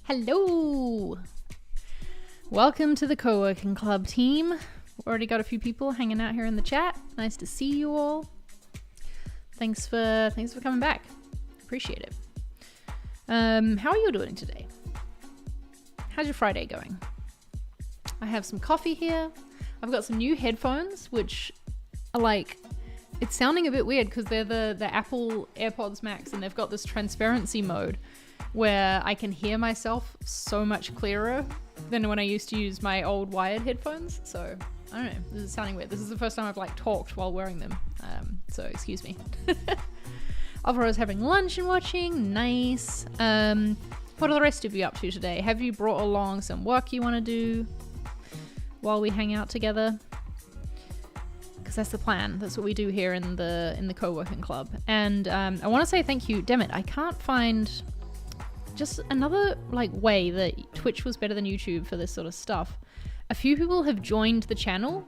Hello! Welcome to the Coworking Club team. We've already got a few people hanging out here in the chat. Nice to see you all. Thanks for coming back. Appreciate it. How are you doing today? How's your Friday going? I have some coffee here. I've got some new headphones, which are like, it's sounding a bit weird because they're the Apple AirPods Max, and they've got this transparency mode where I can hear myself so much clearer than when I used to use my old wired headphones. So I don't know, this is sounding weird. This is the first time I've like talked while wearing them. So excuse me. Alvaro's having lunch and watching, nice. What are the rest of you up to today? Have you brought along some work you want to do while we hang out together? Because that's the plan. That's what we do here in the co-working club. And I want to say thank you. Damn it, I can't find just another like way that Twitch was better than YouTube for this sort of stuff. A few people have joined the channel,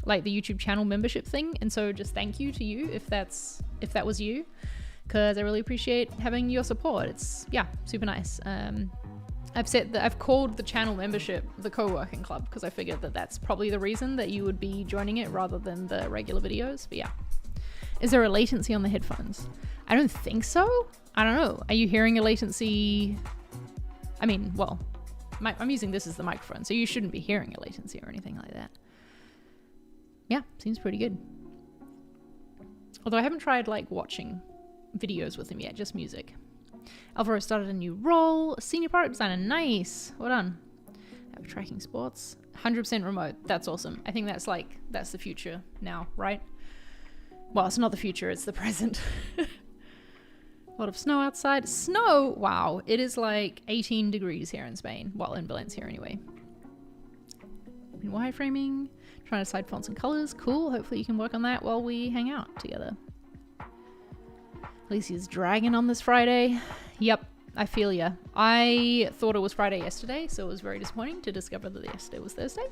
like the YouTube channel membership thing, and so just thank you to you if that was you, because I really appreciate having your support. It's super nice. I've called the channel membership the co-working club because I figured that that's probably the reason that you would be joining it rather than the regular videos. But yeah, is there a latency on the headphones? I don't think so. I don't know. Are you hearing a latency? I mean, well, I'm using this as the microphone, so you shouldn't be hearing a latency or anything like that. Yeah, seems pretty good. Although I haven't tried like watching videos with him yet, just music. Alvaro started a new role, senior product designer. Nice. Well done. Tracking sports. 100% remote. That's awesome. I think that's the future now, right? Well, it's not the future, it's the present. A lot of snow outside. Snow! Wow. It is like 18 degrees here in Spain. Well, in Valencia anyway. Been wireframing. Trying to decide fonts and colors. Cool. Hopefully you can work on that while we hang out together. Alicia's dragging on this Friday. Yep. I feel ya. I thought it was Friday yesterday, so it was very disappointing to discover that yesterday was Thursday.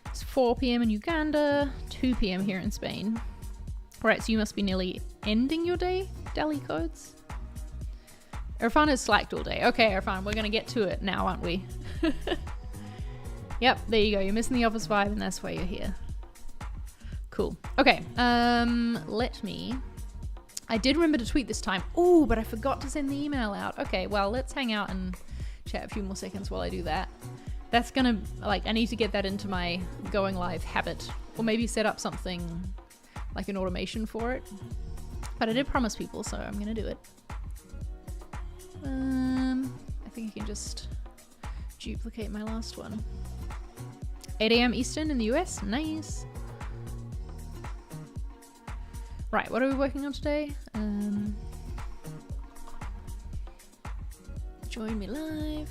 It's 4 p.m. in Uganda, 2 p.m. here in Spain. Alright, so you must be nearly ending your day, Dali Codes. Irfan has slacked all day. Okay, Irfan, we're gonna get to it now, aren't we? Yep, there you go. You're missing the office vibe, and that's why you're here. Cool. Okay, let me... I did remember to tweet this time. Oh, but I forgot to send the email out. Okay, well, let's hang out and chat a few more seconds while I do that. That's gonna, like, I need to get that into my going live habit. Or maybe set up something, like an automation for it. But I did promise people, so I'm gonna do it. I think I can just duplicate my last one. 8 a.m. Eastern in the US. Nice. Right, what are we working on today? Join me live.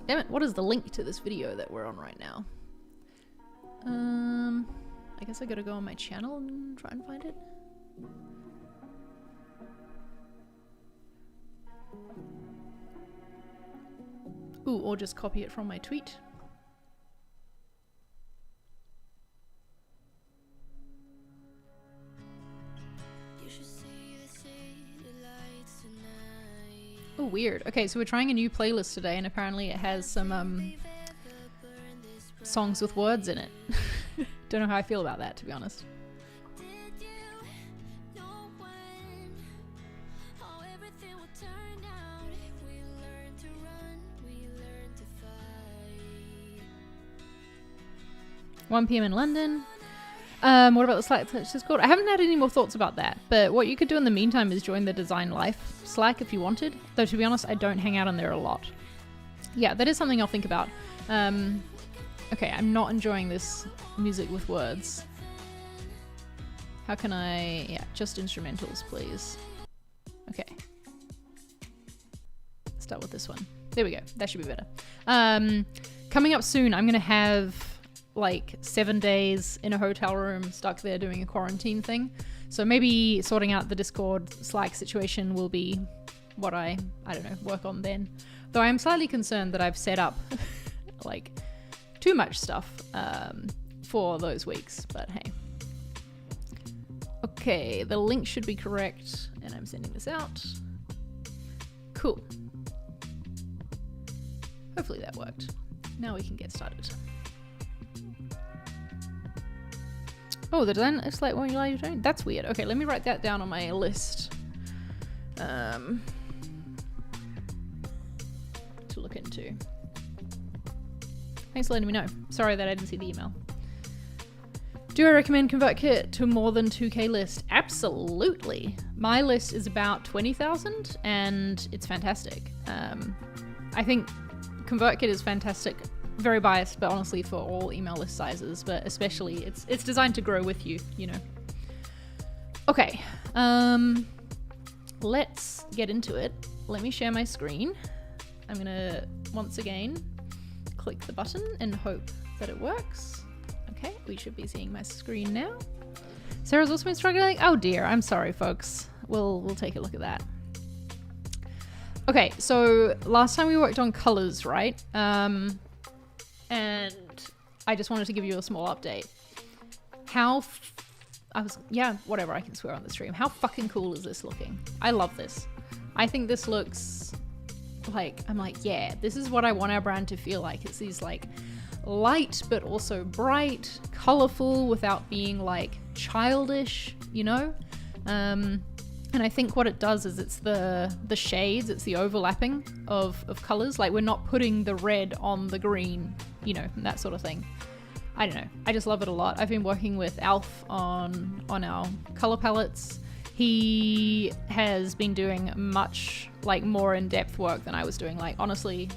Damn it, what is the link to this video that we're on right now? I guess I gotta go on my channel and try and find it. Ooh, or just copy it from my tweet. Oh, weird. Okay, so we're trying a new playlist today, and apparently it has some songs with words in it. Don't know how I feel about that, to be honest. "1 p.m. in London." What about the Slack Discord? I haven't had any more thoughts about that, but what you could do in the meantime is join the Design Life Slack if you wanted. Though, to be honest, I don't hang out on there a lot. Yeah, that is something I'll think about. Okay, I'm not enjoying this music with words. How can I... Yeah, just instrumentals, please. Okay. Start with this one. There we go. That should be better. Coming up soon, I'm going to have like 7 days in a hotel room stuck there doing a quarantine thing. So maybe sorting out the Discord Slack situation will be what I don't know, work on then. Though I am slightly concerned that I've set up like too much stuff for those weeks, but hey. Okay, the link should be correct and I'm sending this out. Cool. Hopefully that worked. Now we can get started. Oh, the design looks like what you like doing. That's weird. Okay, let me write that down on my list to look into. Thanks for letting me know. Sorry that I didn't see the email. Do I recommend ConvertKit to more than 2K list? Absolutely. My list is about 20,000 and it's fantastic. I think ConvertKit is fantastic. Very biased, but honestly for all email list sizes, but especially it's designed to grow with you, you know. Okay, let's get into it. Let me share my screen. I'm gonna once again click the button and hope that it works. Okay, we should be seeing my screen now. Sarah's also been struggling. Oh dear, I'm sorry folks. We'll take a look at that. Okay, so last time we worked on colors, right? And I just wanted to give you a small update. Whatever, I can swear on the stream. How fucking cool is this looking? I love this. I think this looks like, I'm like, yeah, this is what I want our brand to feel like. It's these like light, but also bright, colorful without being like childish, you know? And I think what it does is it's the shades, it's the overlapping of colors. Like we're not putting the red on the green, you know, that sort of thing. I don't know. I just love it a lot. I've been working with Alf on our color palettes. He has been doing much like more in-depth work than I was doing. Like honestly,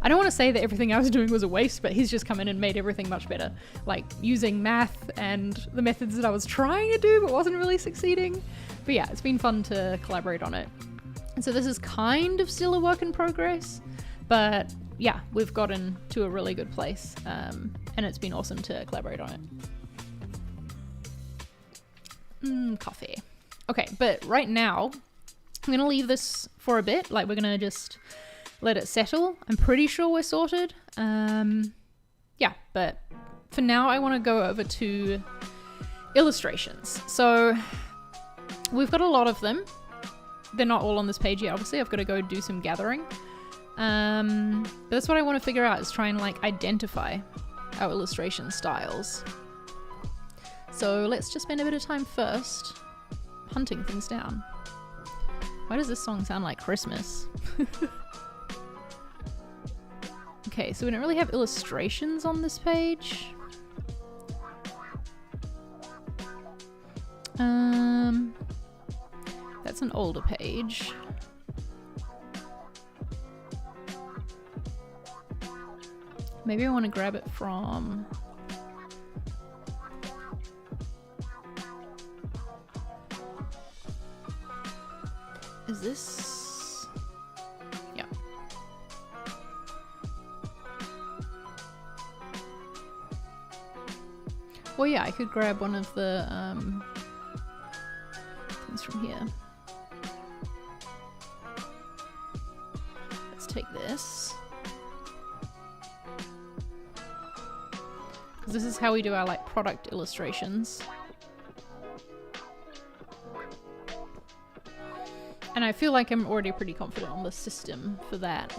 I don't want to say that everything I was doing was a waste, but he's just come in and made everything much better. Like using math and the methods that I was trying to do but wasn't really succeeding. But yeah, it's been fun to collaborate on it. And so this is kind of still a work in progress, but yeah, we've gotten to a really good place. And it's been awesome to collaborate on it. Coffee. Okay, but right now, I'm gonna leave this for a bit. Like we're gonna just let it settle. I'm pretty sure we're sorted. Yeah, but for now I wanna go over to illustrations. So we've got a lot of them. They're not all on this page yet, obviously. I've got to go do some gathering. But that's what I want to figure out, is try and like identify our illustration styles. So let's just spend a bit of time first hunting things down. Why does this song sound like Christmas? Okay, so we don't really have illustrations on this page. That's an older page. Maybe I want to grab it from... Is this... Yeah. Well, yeah, I could grab one of the things from here. Let's take this. Because this is how we do our like product illustrations. And I feel like I'm already pretty confident on the system for that.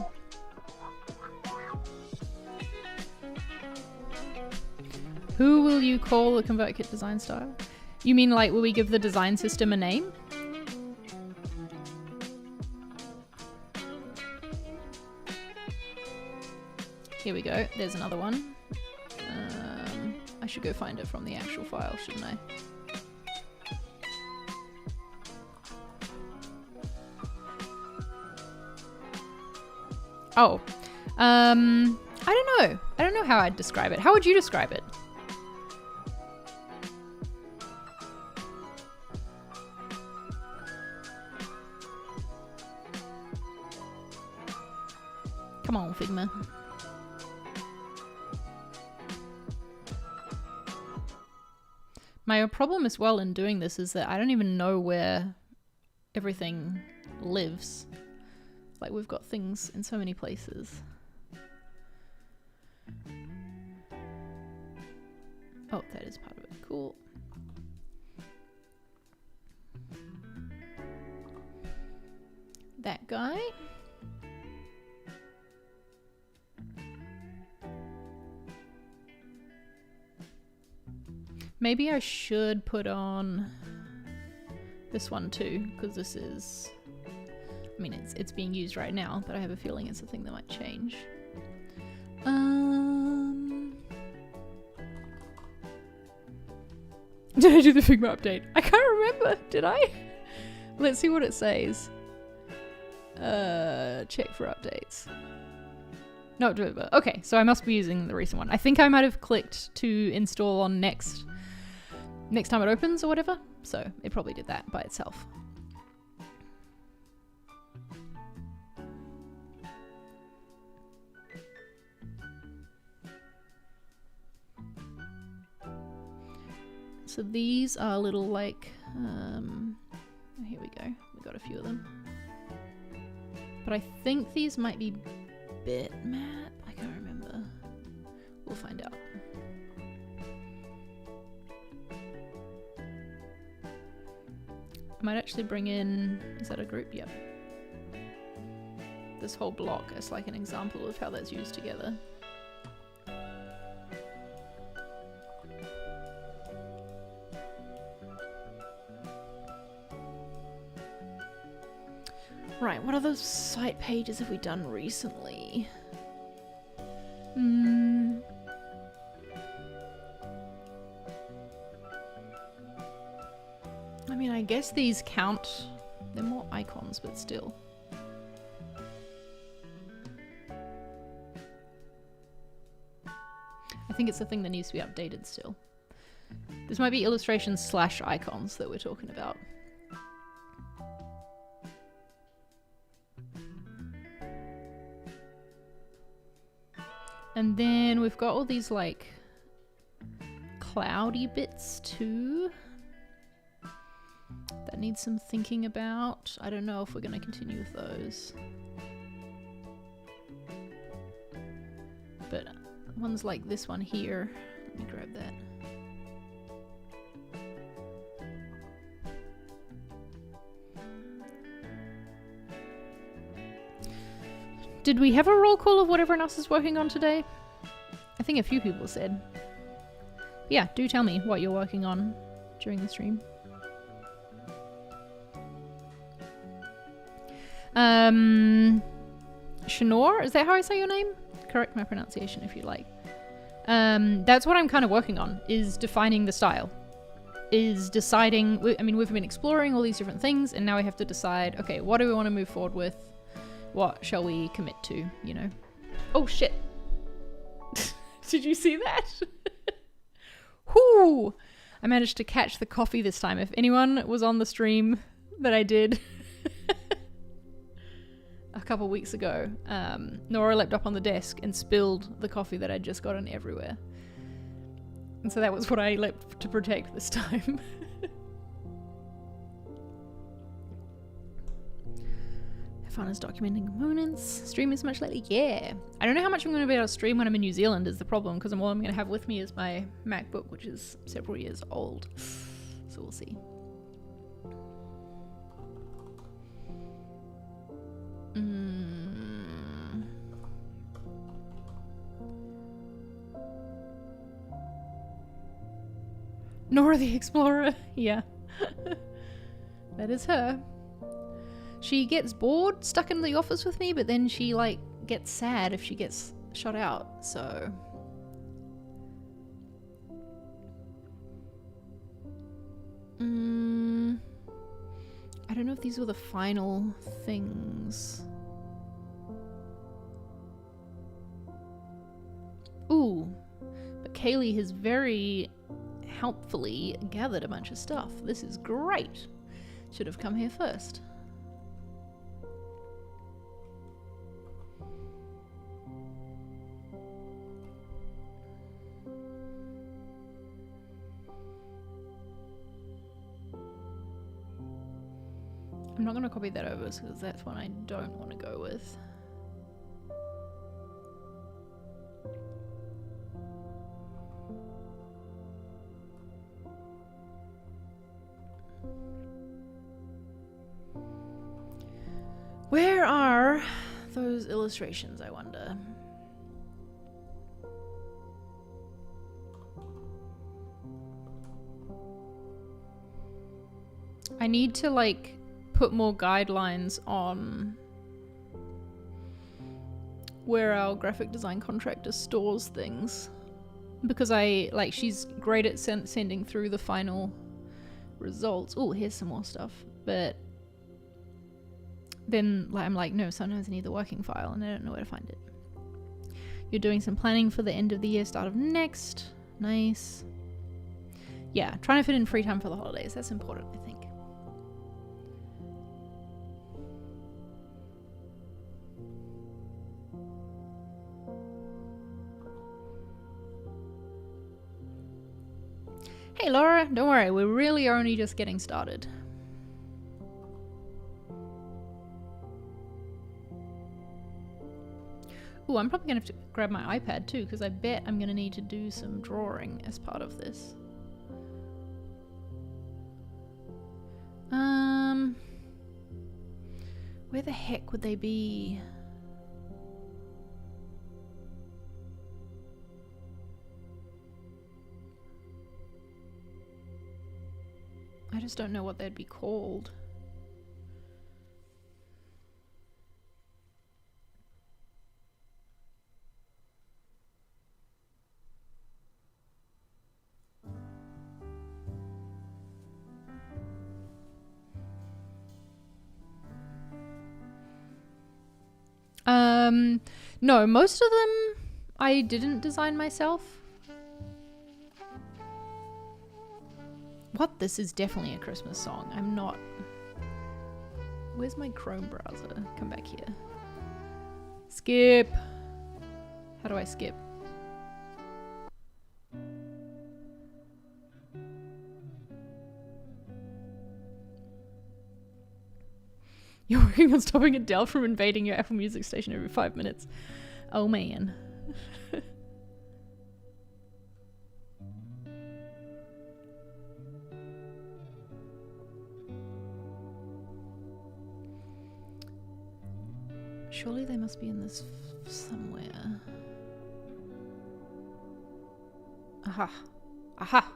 Who will you call the ConvertKit design style? You mean like, will we give the design system a name? Here we go. There's another one. I should go find it from the actual file, shouldn't I? Oh, I don't know. I don't know how I'd describe it. How would you describe it? Come on, Figma. My problem as well in doing this is that I don't even know where everything lives. Like, we've got things in so many places. Oh, that is part of it. Cool. That guy. Maybe I should put on this one too, because this is, I mean, it's being used right now, but I have a feeling it's a thing that might change. Did I do the Figma update? I can't remember. Did I? Let's see what it says. Check for updates. No, okay, so I must be using the recent one. I think I might have clicked to install on next time it opens or whatever. So it probably did that by itself. So these are little like, here we go. We got a few of them. But I think these might be bitmap. I can't remember. We'll find out. I might actually bring in, is that a group? Yep. This whole block as like an example of how that's used together. Right, what other site pages have we done recently? I mean, I guess these count. They're more icons, but still. I think it's the thing that needs to be updated still. This might be illustrations / icons that we're talking about. And then we've got all these like cloudy bits too that need some thinking about. I don't know if we're going to continue with those. But ones like this one here, let me grab that. Did we have a roll call of what everyone else is working on today? I think a few people said. Yeah, do tell me what you're working on during the stream. Shanor, is that how I say your name? Correct my pronunciation if you like. That's what I'm kind of working on, is defining the style. Is deciding, I mean, we've been exploring all these different things, and now we have to decide, okay, what do we want to move forward with? What shall we commit to, you know? Oh shit. Did you see that? Whoo! I managed to catch the coffee this time. If anyone was on the stream that I did a couple weeks ago, Nora leapt up on the desk and spilled the coffee that I'd just gotten everywhere. And so that was what I left to protect this time. Have fun is documenting components. Stream as much lately? Yeah. I don't know how much I'm going to be able to stream when I'm in New Zealand is the problem, because all I'm going to have with me is my MacBook, which is several years old. So we'll see. Nora the Explorer. Yeah. That is her. She gets bored, stuck in the office with me, but then she, like, gets sad if she gets shot out, so... I don't know if these were the final things. Ooh. But Kaylee has very helpfully gathered a bunch of stuff. This is great. Should have come here first. I'm not going to copy that over because that's one I don't want to go with. Where are those illustrations, I wonder? I need to, like, put more guidelines on where our graphic design contractor stores things, because she's great at sending through the final results. Oh, here's some more stuff, but then I'm like, no, sometimes I need the working file and I don't know where to find it. You're doing some planning for the end of the year, start of next. Nice. Yeah, trying to fit in free time for the holidays. That's important, I think. Hey Laura, don't worry, we really are only just getting started. Ooh, I'm probably gonna have to grab my iPad too, because I bet I'm gonna need to do some drawing as part of this. Where the heck would they be? I just don't know what they'd be called. No, most of them I didn't design myself. What? This is definitely a Christmas song. I'm not... Where's my Chrome browser? Come back here. Skip. How do I skip? You're working on stopping Adele from invading your Apple Music station every 5 minutes. Oh man. Surely they must be in this somewhere. Aha. Aha.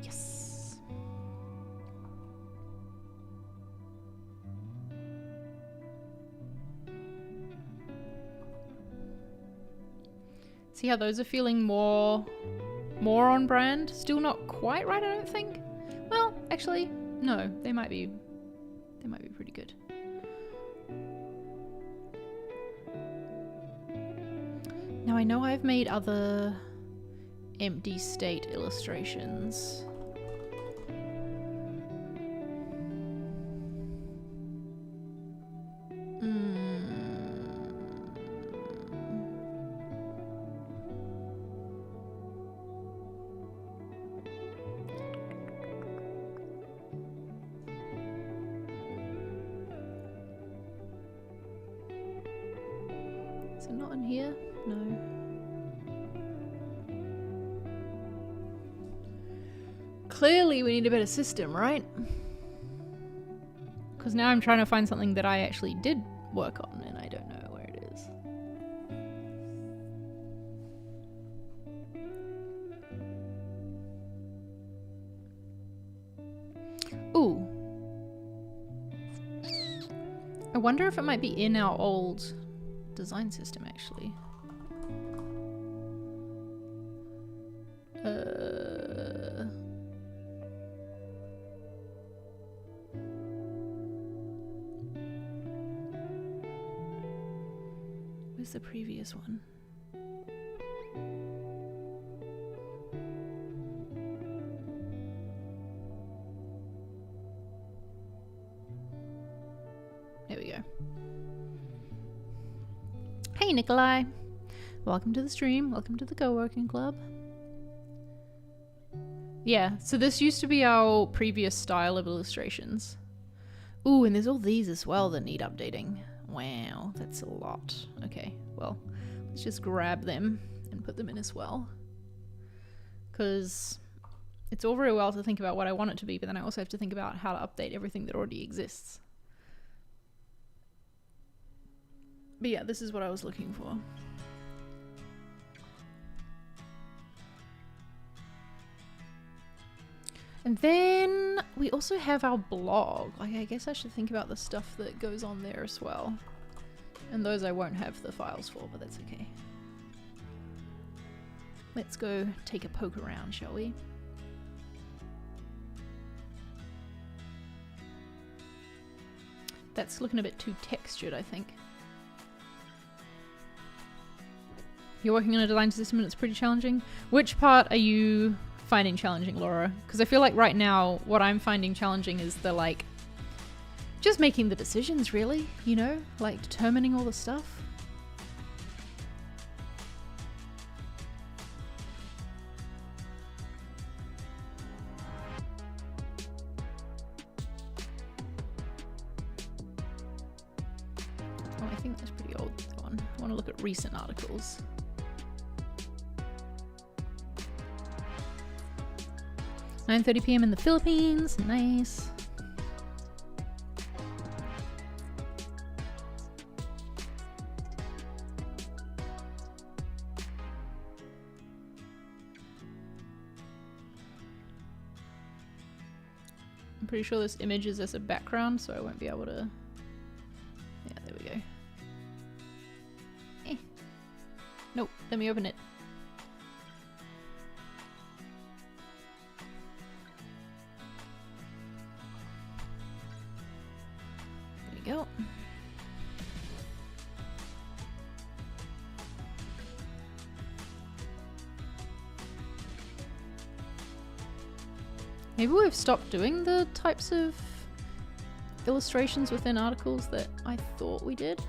Yes. See how those are feeling more on brand? Still not quite right, I don't think. Well, actually, no, they might be pretty good. Now I know I've made other empty state illustrations. Is it not in here? No. Clearly we need a better system, right? Because now I'm trying to find something that I actually did work on and I don't know where it is. Ooh. I wonder if it might be in our old design system actually. Where's the previous one? There we go. Hey Nikolai! Welcome to the stream, welcome to the Coworking Club. Yeah, so this used to be our previous style of illustrations. Ooh, and there's all these as well that need updating. Wow, that's a lot. Okay, well, let's just grab them and put them in as well. Because it's all very well to think about what I want it to be, but then I also have to think about how to update everything that already exists. But yeah, this is what I was looking for. And then we also have our blog. Like, I guess I should think about the stuff that goes on there as well. And those I won't have the files for, but that's okay. Let's go take a poke around, shall we? That's looking a bit too textured, I think. You're working on a design system and it's pretty challenging. Which part are you finding challenging, Laura? Because I feel like right now what I'm finding challenging is the like just making the decisions, really, you know, like determining all the stuff. Oh, I think that's pretty old, that one. I want to look at recent articles. "9:30 p.m. in the Philippines." Nice. I'm pretty sure this image is as a background, so I won't be able to... Yeah, there we go. Nope, let me open it. Go. Maybe we've stopped doing the types of illustrations within articles that I thought we did.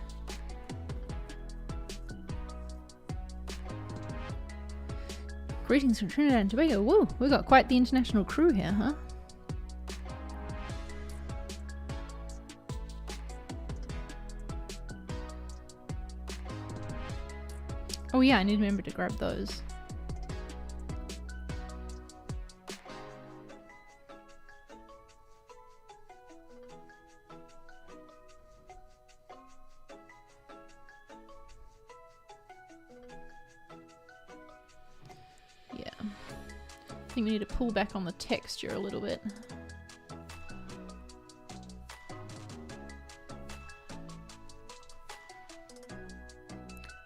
Greetings from Trinidad and Tobago. Woo, we got quite the international crew here, huh? Oh yeah, I need to remember to grab those. Yeah. I think we need to pull back on the texture a little bit.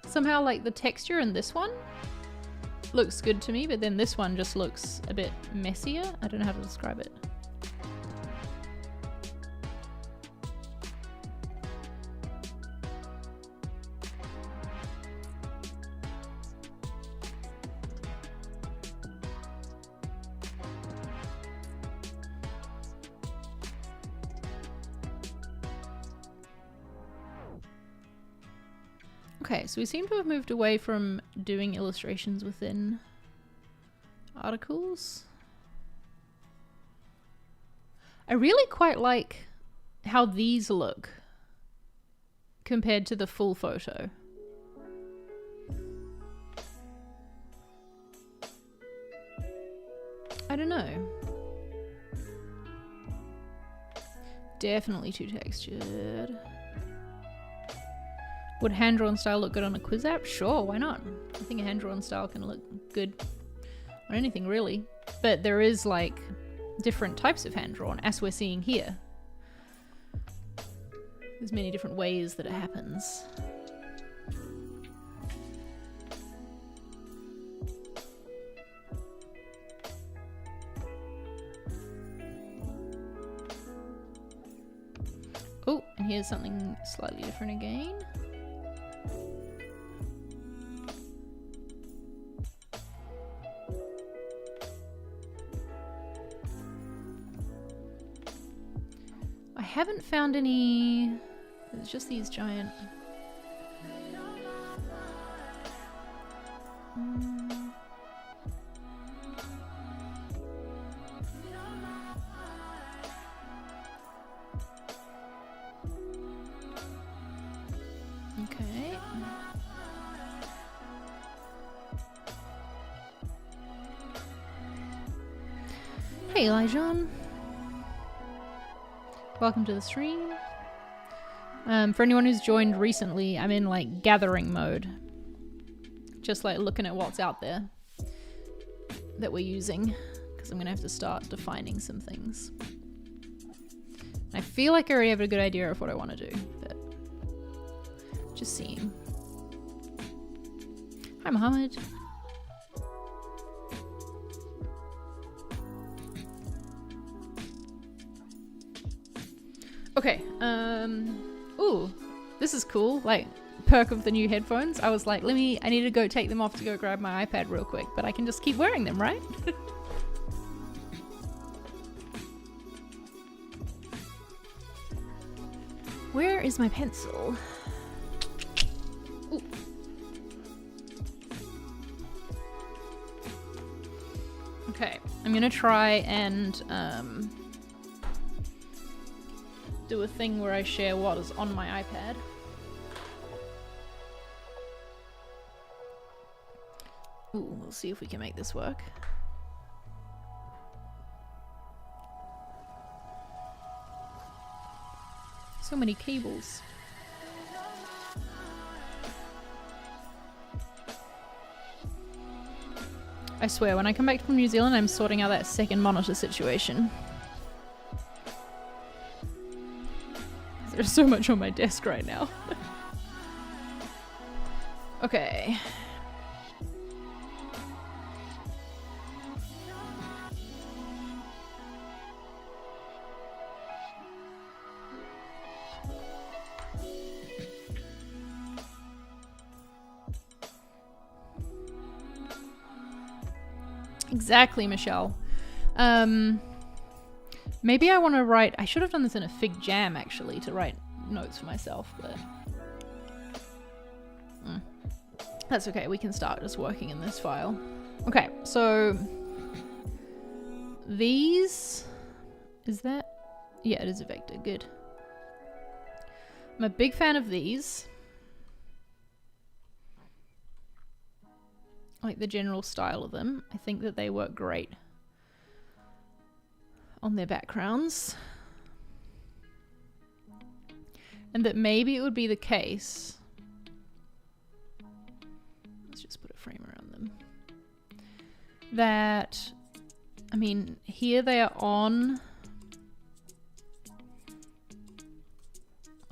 Somehow, like, the texture in this one looks good to me, but then this one just looks a bit messier. I don't know how to describe it. Okay, so we seem to have moved away from doing illustrations within articles. I really quite like how these look compared to the full photo. I don't know. Definitely too textured. Would hand-drawn style look good on a quiz app? Sure, why not? I think a hand-drawn style can look good on anything, really. But there is, like, different types of hand-drawn, as we're seeing here. There's many different ways that it happens. Oh, and here's something slightly different again. I haven't found any. It's just these giant. Okay. Hey, Elijah. Welcome to the stream. For anyone who's joined recently, I'm in like gathering mode. Just like looking at what's out there that we're using, because I'm gonna have to start defining some things. I feel like I already have a good idea of what I want to do, but just seeing. Hi, Mohammed. Okay, ooh, this is cool, like, perk of the new headphones. I was like, I need to go take them off to go grab my iPad real quick, but I can just keep wearing them, right? Where is my pencil? Ooh. Okay, I'm gonna try and, do a thing where I share what is on my iPad. Ooh, we'll see if we can make this work. So many cables. I swear, when I come back from New Zealand, I'm sorting out that second monitor situation. There's so much on my desk right now. Okay. Exactly, Michelle. Maybe I want to write... I should have done this in a Fig Jam, actually, to write notes for myself, but... That's okay, we can start just working in this file. Okay, so... These... Is that... Yeah, it is a vector, good. I'm a big fan of these. Like the general style of them. I think that they work great on their backgrounds. And that maybe it would be the case. Let's just put a frame around them. That, I mean, here they are on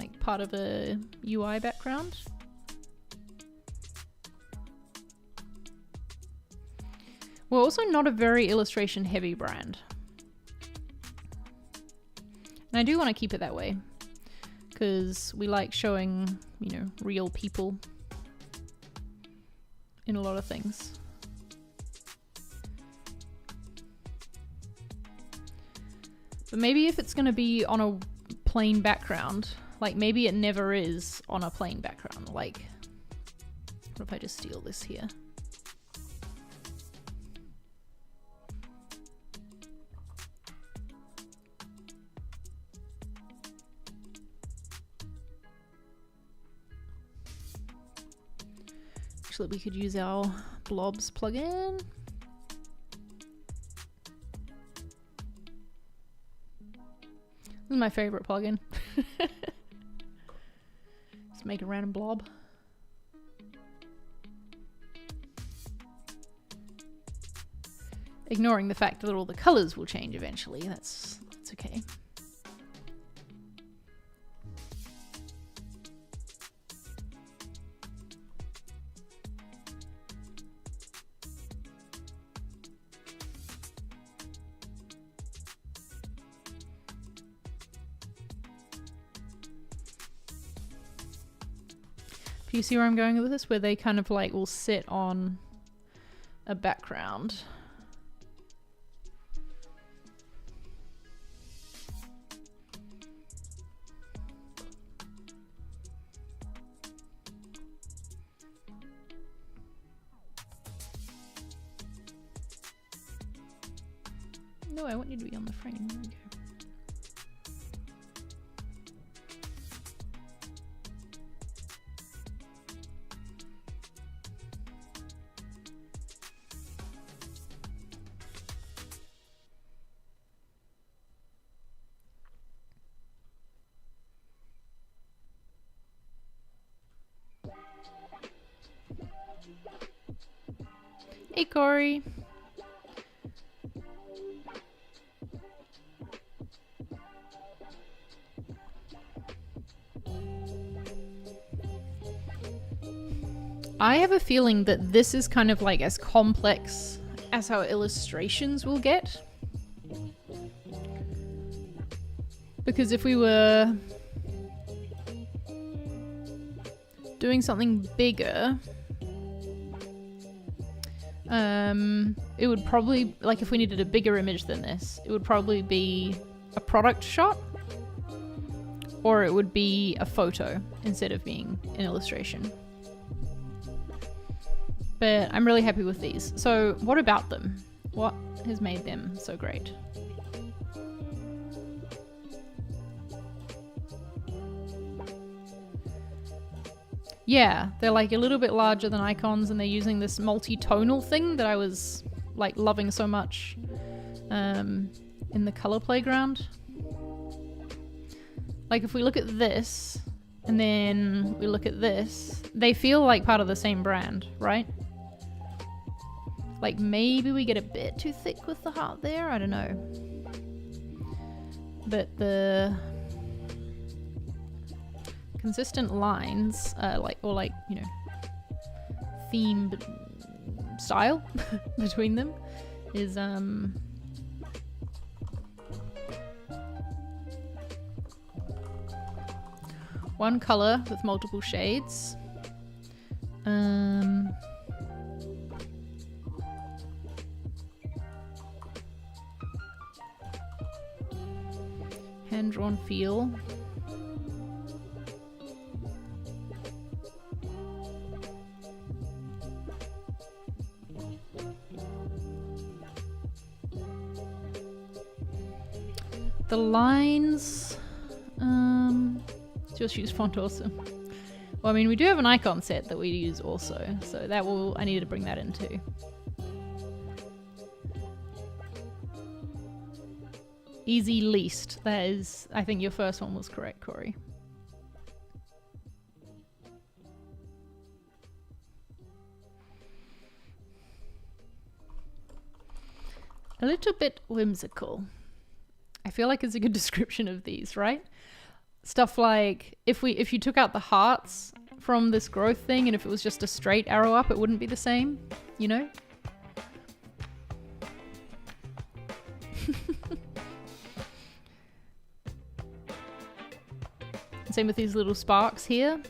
like part of a UI background. We're also not a very illustration heavy brand. And I do want to keep it that way, because we like showing, you know, real people in a lot of things. But maybe if it's going to be on a plain background, like maybe it never is on a plain background. Like, what if I just steal this here? We could use our blobs plugin. This is my favorite plugin. Just make a random blob. Ignoring the fact that all the colors will change eventually. That's okay. Do you see where I'm going with this? Where they kind of like will sit on a background. No, I want you to be on the frame. There we go. Hey, Corey. I have a feeling that this is kind of like as complex as our illustrations will get. Because if we were doing something bigger, it would probably, like if we needed a bigger image than this, it would probably be a product shot, or it would be a photo instead of being an illustration. But I'm really happy with these. So what about them? What has made them so great? Yeah, they're like a little bit larger than icons, and they're using this multi-tonal thing that I was like loving so much in the color playground. Like if we look at this and then we look at this, they feel like part of the same brand, right? Like maybe we get a bit too thick with the heart there, I don't know. But the consistent lines, theme style between them is one color with multiple shades. Hand-drawn feel. The lines, just use font also. Well, I mean, we do have an icon set that we use also, so that will, I need to bring that in too. Easy least, that is, I think your first one was correct, Corey. A little bit whimsical. I feel like it's a good description of these, right? Stuff like if you took out the hearts from this growth thing, and if it was just a straight arrow up, it wouldn't be the same, you know? Same with these little sparks here.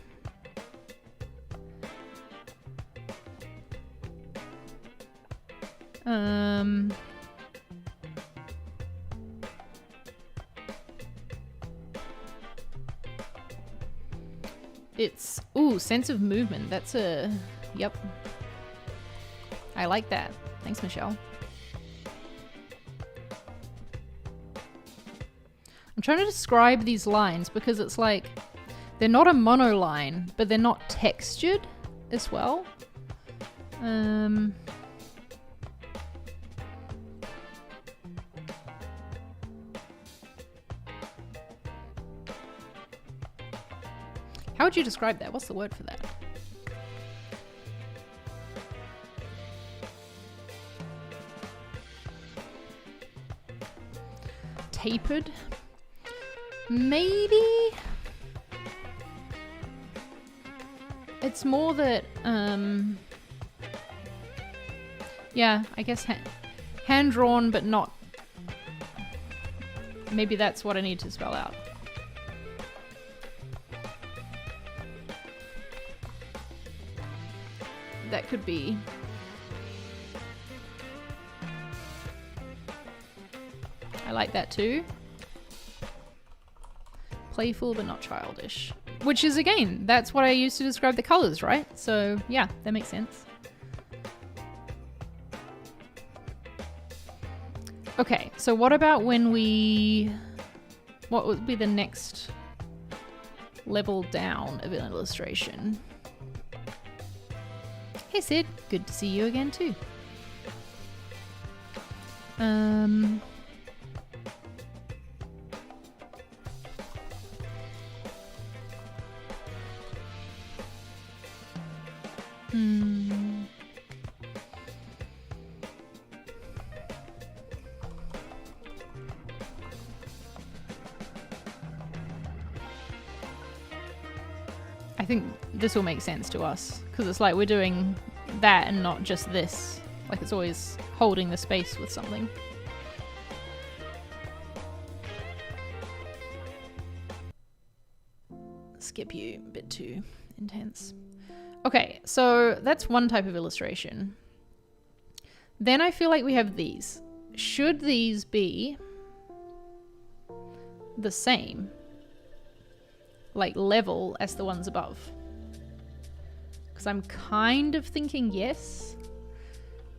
It's, ooh, sense of movement. That's a, yep. I like that. Thanks, Michelle. I'm trying to describe these lines because it's like, they're not a monoline, but they're not textured as well. would you describe that? What's the word for that? Tapered? Maybe? It's more that, yeah, I guess hand-drawn, but not. Maybe that's what I need to spell out. That could be. I like that too. Playful but not childish. Which is, again, that's what I used to describe the colors, right? So yeah, that makes sense. Okay, so what about when what would be the next level down of an illustration? Hey Sid, good to see you again too. I think this will make sense to us because it's like we're doing that and not just this. Like it's always holding the space with something. Skip you a bit too intense. Okay, so that's one type of illustration. Then I feel like we have these. Should these be the same, like level as the ones above? Because I'm kind of thinking yes.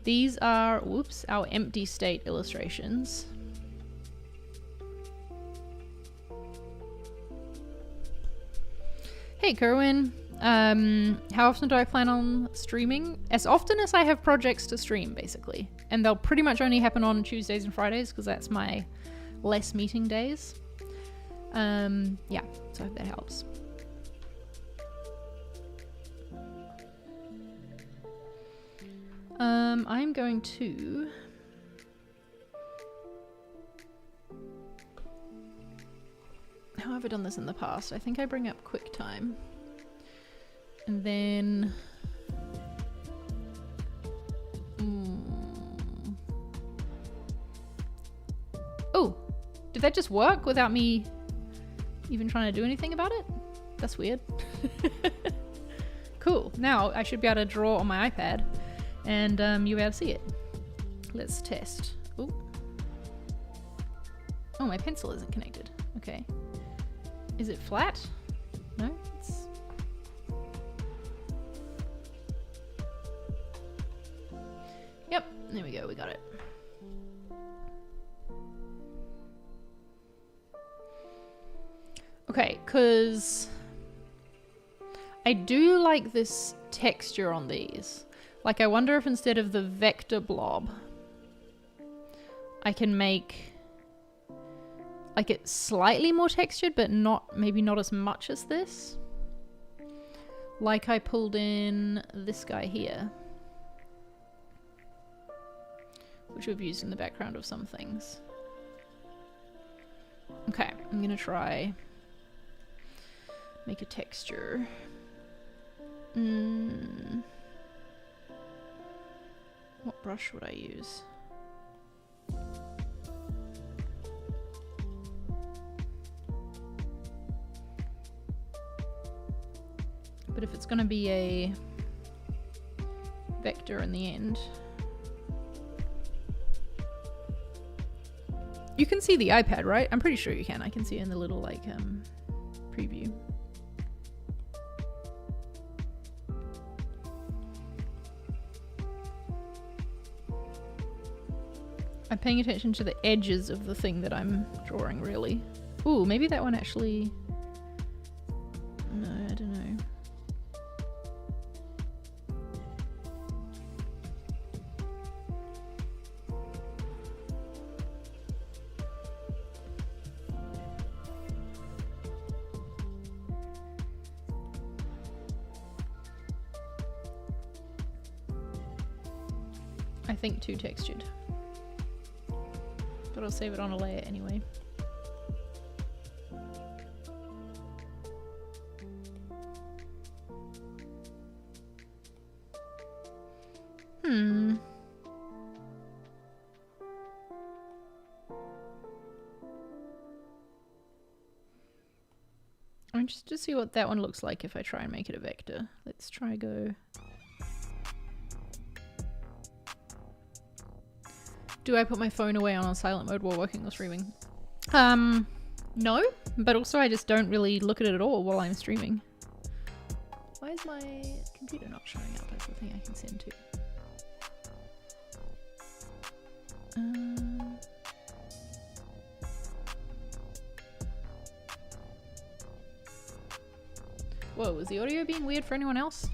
These are, whoops, our empty state illustrations. Hey Kerwin, how often do I plan on streaming? As often as I have projects to stream, basically. And they'll pretty much only happen on Tuesdays and Fridays because that's my less meeting days. Yeah, so I hope that helps. I'm going to how have I done this in the past? I think I bring up QuickTime and then oh, did that just work without me even trying to do anything about it? That's weird. Cool. Now I should be able to draw on my iPad and you'll be able to see it. Let's test. Ooh. Oh, my pencil isn't connected. Okay. Is it flat? No? It's... Yep. There we go. We got it. Okay, because I do like this texture on these. Like, I wonder if instead of the vector blob, I can make like it slightly more textured, but maybe not as much as this. Like I pulled in this guy here, which we've used in the background of some things. Okay, I'm gonna try make a texture. What brush would I use? But if it's going to be a vector in the end, you can see the iPad, right? I'm pretty sure you can. I can see it in the little like preview. I'm paying attention to the edges of the thing that I'm drawing, really. Ooh, maybe that one actually... No, I don't know. I think too textured. But I'll save it on a layer anyway. I'm just to see what that one looks like if I try and make it a vector. Let's try go. Do I put my phone away on silent mode while working or streaming? No, but also I just don't really look at it at all while I'm streaming. Why is my computer not showing up as the thing I can send to? Whoa, is the audio being weird for anyone else?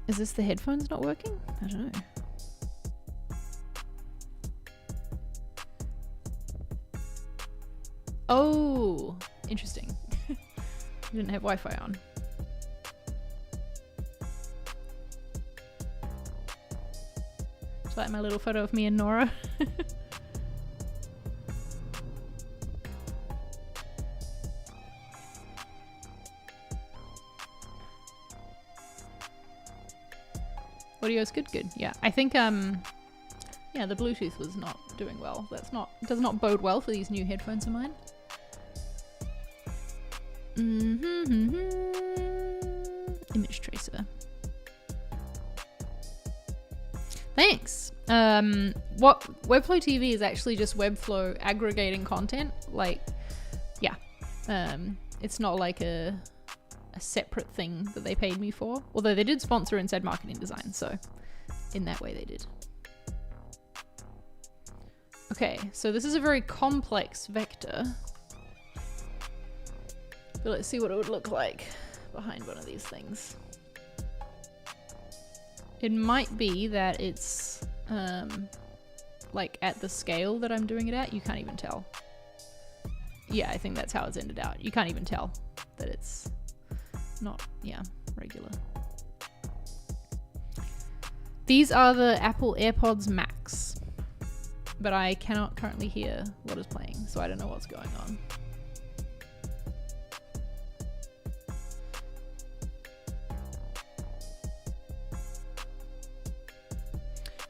Is this the headphones not working? I don't know. Oh, interesting. I didn't have Wi-Fi on. It's like my little photo of me and Nora. Audio's good. Yeah, I think yeah, the Bluetooth was not doing well. Does not bode well for these new headphones of mine. Image tracer. Thanks. What Webflow TV is actually just Webflow aggregating content. Like, yeah, it's not like a separate thing that they paid me for, although they did sponsor and said marketing design, so in that way they did. Okay, so this is a very complex vector, but let's see what it would look like behind one of these things. It might be that it's like at the scale that I'm doing it at, you can't even tell. Yeah, I think that's how it's ended out. You can't even tell that it's not, yeah, regular. These are the Apple AirPods Max, but I cannot currently hear what is playing, so I don't know what's going on.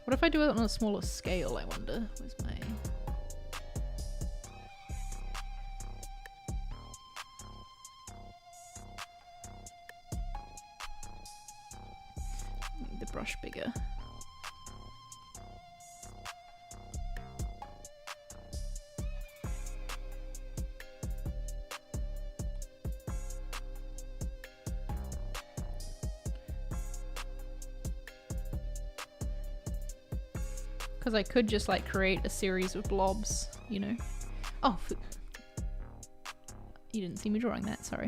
What if I do it on a smaller scale, I wonder? Where's my... the brush bigger. Because I could just like create a series of blobs, you know. Oh, you didn't see me drawing that, sorry.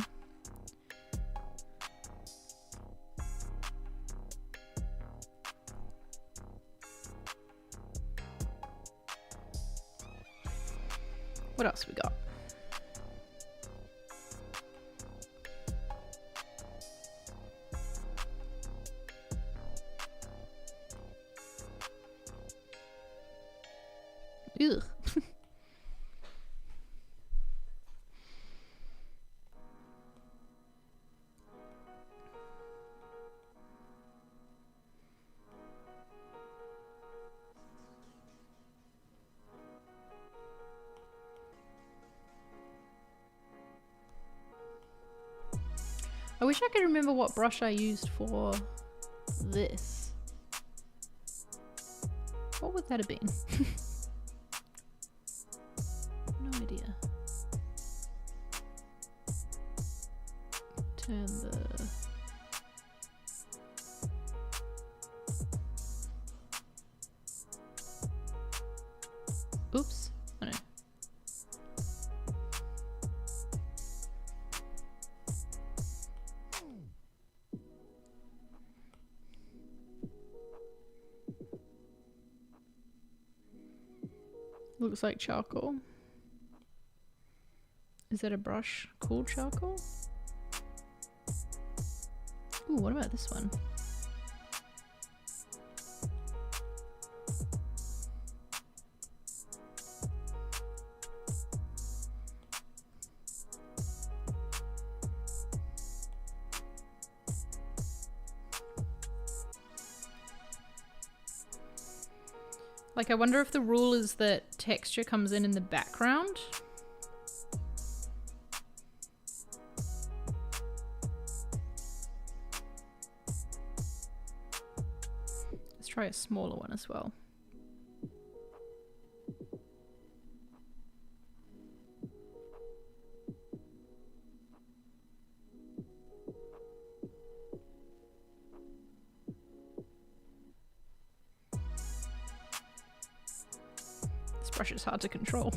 What else we got? Ugh. I wish I could remember what brush I used for this. What would that have been? No idea. Turn the... Oops. Oh no. Looks like charcoal. Is that a brush called charcoal? Ooh, what about this one? Like, I wonder if the rule is that texture comes in the background. Let's try a smaller one as well. This brush is hard to control.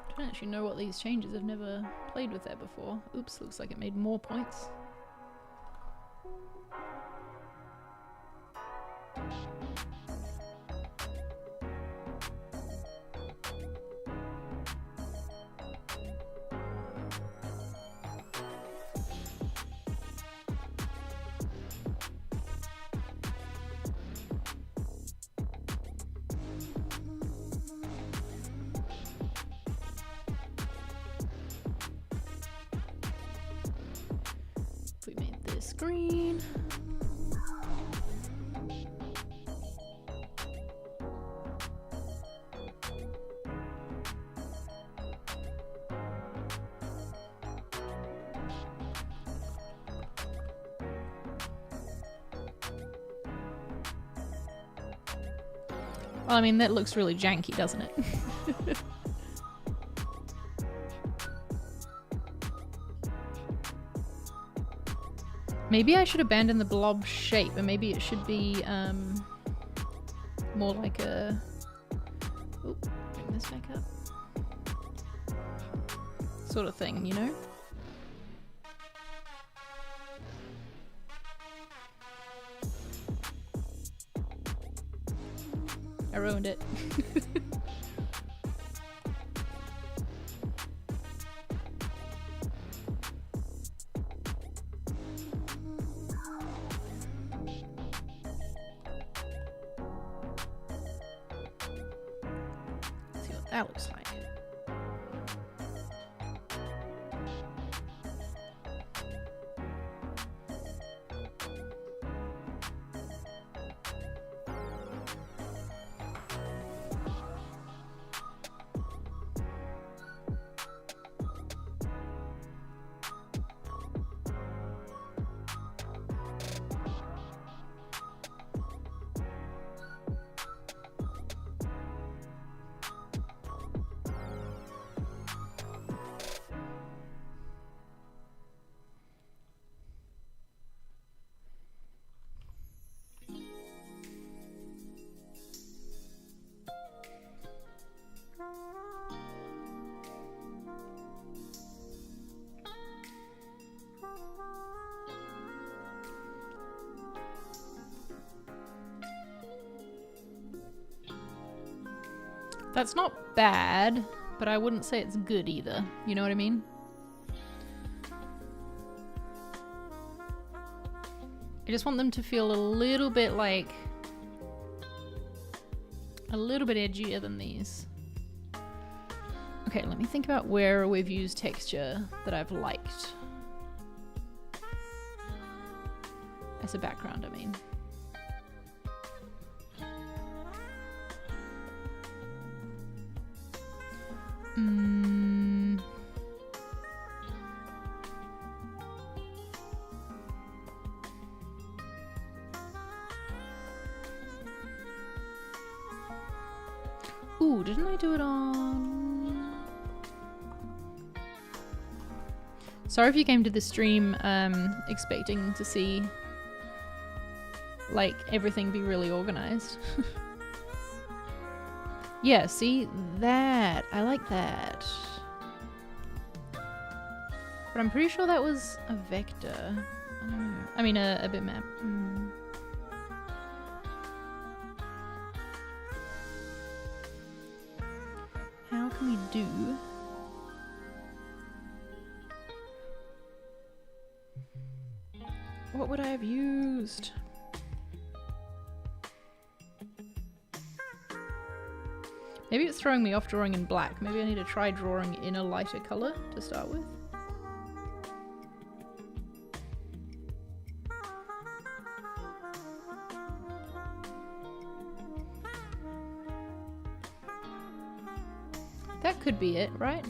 I don't actually know what these changes. I've never played with that before. Oops, looks like it made more points. We made this green. Well, I mean, that looks really janky, doesn't it? Maybe I should abandon the blob shape, and maybe it should be more like a... Oop, bring this back up. Sort of thing, you know? I ruined it. That looks like. That's not bad, but I wouldn't say it's good either. You know what I mean? I just want them to feel a little bit like... a little bit edgier than these. Okay, let me think about where we've used texture that I've liked. As a background, I mean. Ooh, didn't I do it on... Sorry if you came to the stream expecting to see like everything be really organized. Yeah, see that? I like that. But I'm pretty sure that was a vector. I don't know. I mean a bitmap. How can we do? What would I have used? Maybe it's throwing me off drawing in black. Maybe I need to try drawing in a lighter color to start with. That could be it, right?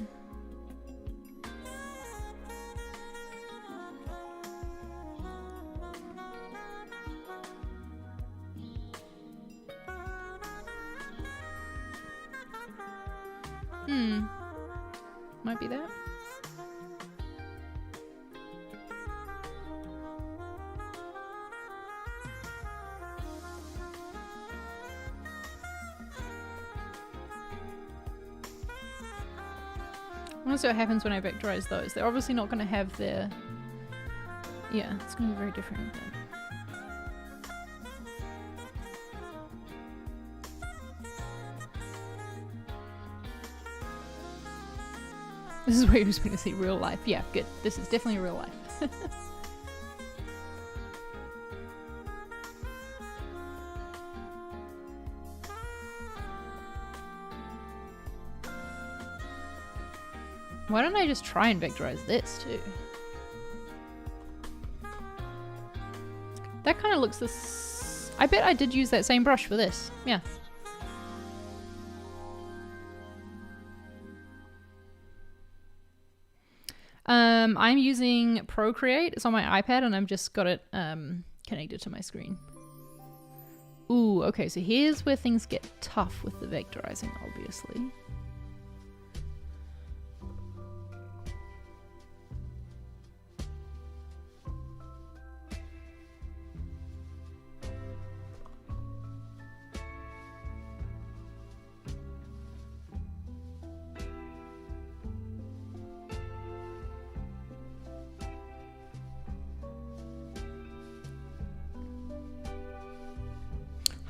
Might be that. I wonder what happens when I vectorize those. They're obviously not going to have their... Yeah, it's going to be very different with them. This is where you're just going to see real life. Yeah, good. This is definitely real life. Why don't I just try and vectorize this too? That kind of looks this... I bet I did use that same brush for this. Yeah. I'm using Procreate. It's on my iPad and I've just got it connected to my screen. Ooh, okay, so here's where things get tough with the vectorizing, obviously.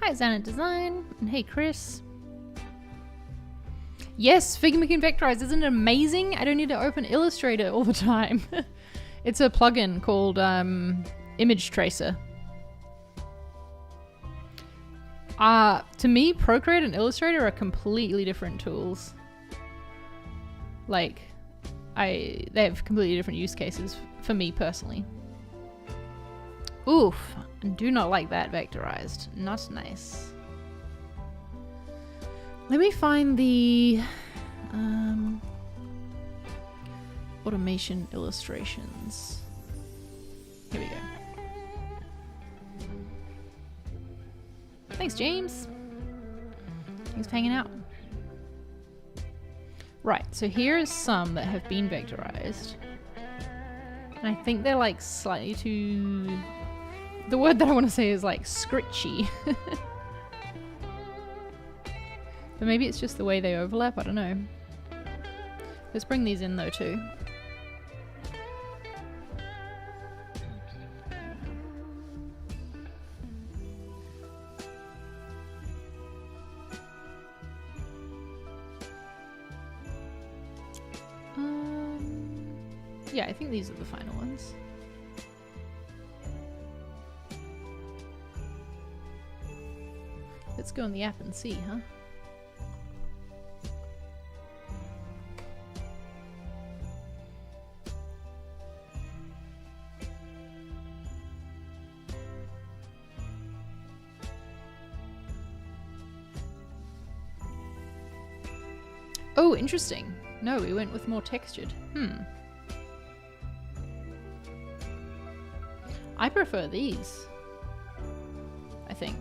Hi, Xana Design, and hey, Chris. Yes, Figma can vectorize. Isn't it amazing? I don't need to open Illustrator all the time. It's a plugin called Image Tracer. To me, Procreate and Illustrator are completely different tools. Like, they have completely different use cases for me personally. Oof. Do not like that vectorized. Not nice. Let me find the automation illustrations. Here we go. Thanks, James. Thanks for hanging out. Right, so here's some that have been vectorized. And I think they're like slightly too... The word that I want to say is like scritchy. But maybe it's just the way they overlap, I don't know. Let's bring these in though too. Yeah, I think these are the final ones. Let's go in the app and see, huh? Oh, interesting. No, we went with more textured. I prefer these, I think.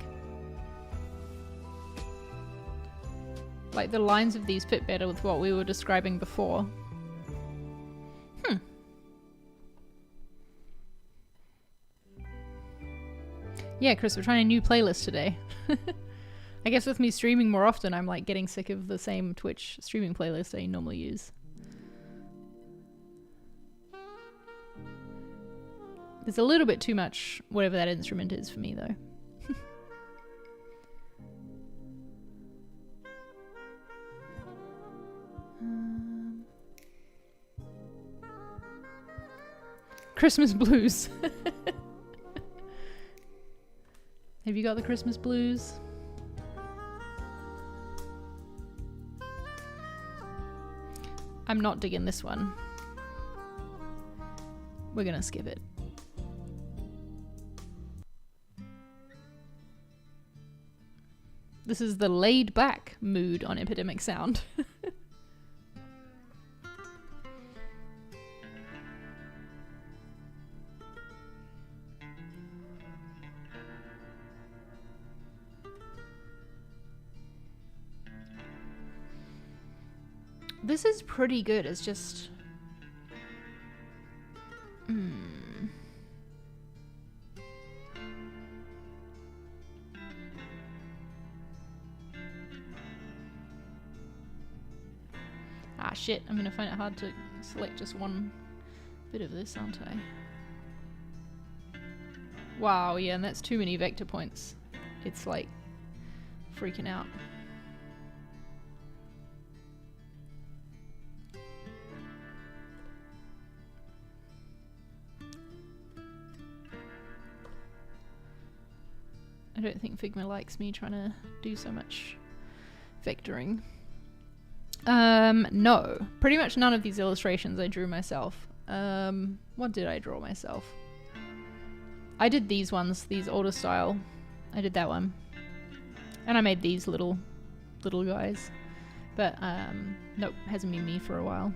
Like, the lines of these fit better with what we were describing before. Yeah, Chris, we're trying a new playlist today. I guess with me streaming more often, I'm like getting sick of the same Twitch streaming playlist I normally use. There's a little bit too much whatever that instrument is for me though. Christmas blues. Have you got the Christmas blues? I'm not digging this one. We're gonna skip it. This is the laid back mood on Epidemic Sound. This is pretty good, it's just... Ah shit, I'm gonna find it hard to select just one bit of this, aren't I? Wow, yeah, and that's too many vector points. It's like freaking out. I don't think Figma likes me trying to do so much vectoring. No. Pretty much none of these illustrations I drew myself. What did I draw myself? I did these ones, these older style. I did that one. And I made these little guys. But, nope, hasn't been me for a while.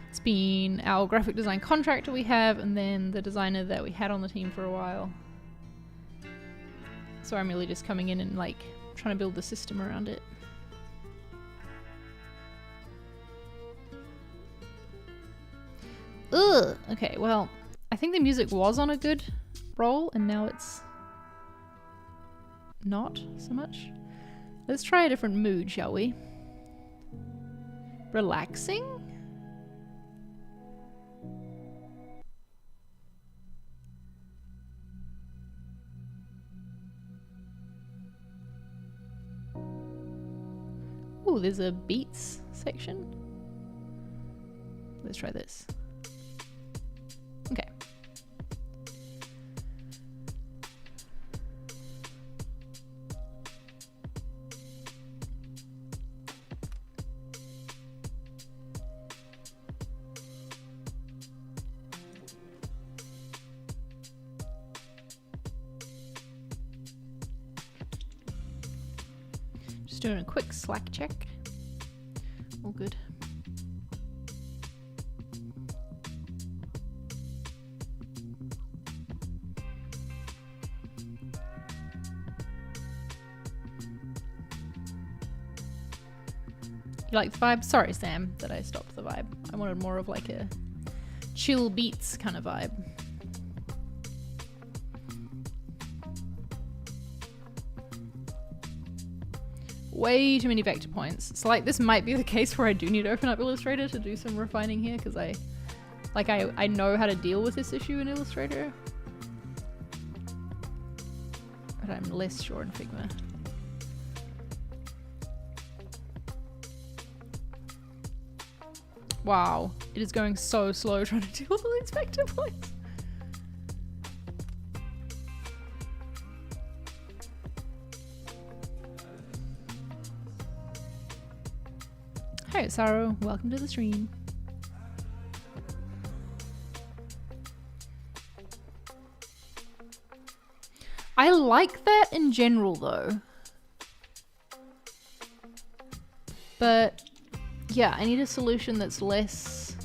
It's been our graphic design contractor we have, and then the designer that we had on the team for a while. So I'm really just coming in and like trying to build the system around it. Ugh! Okay, well, I think the music was on a good roll and now it's not so much. Let's try a different mood, shall we? Relaxing? Ooh, there's a beats section. Let's try this. Okay. Just doing a quick Slack check. All good. You like the vibe? Sorry, Sam, that I stopped the vibe. I wanted more of like a chill beats kind of vibe. Way too many vector points. So like this might be the case where I do need to open up Illustrator to do some refining here, because I know how to deal with this issue in Illustrator. But I'm less sure in Figma. Wow, it is going so slow trying to deal with all these vector points. Hey, Saru, welcome to the stream. I like that in general though. But yeah, I need a solution that's less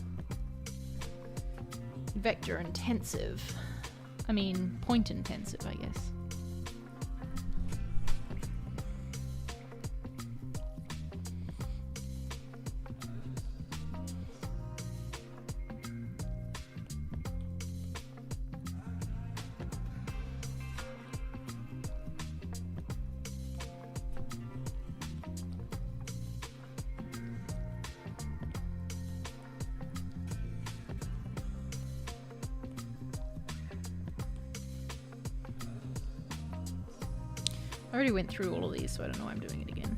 vector intensive. I mean, point intensive, I guess. already went through all of these, so I don't know why I'm doing it again.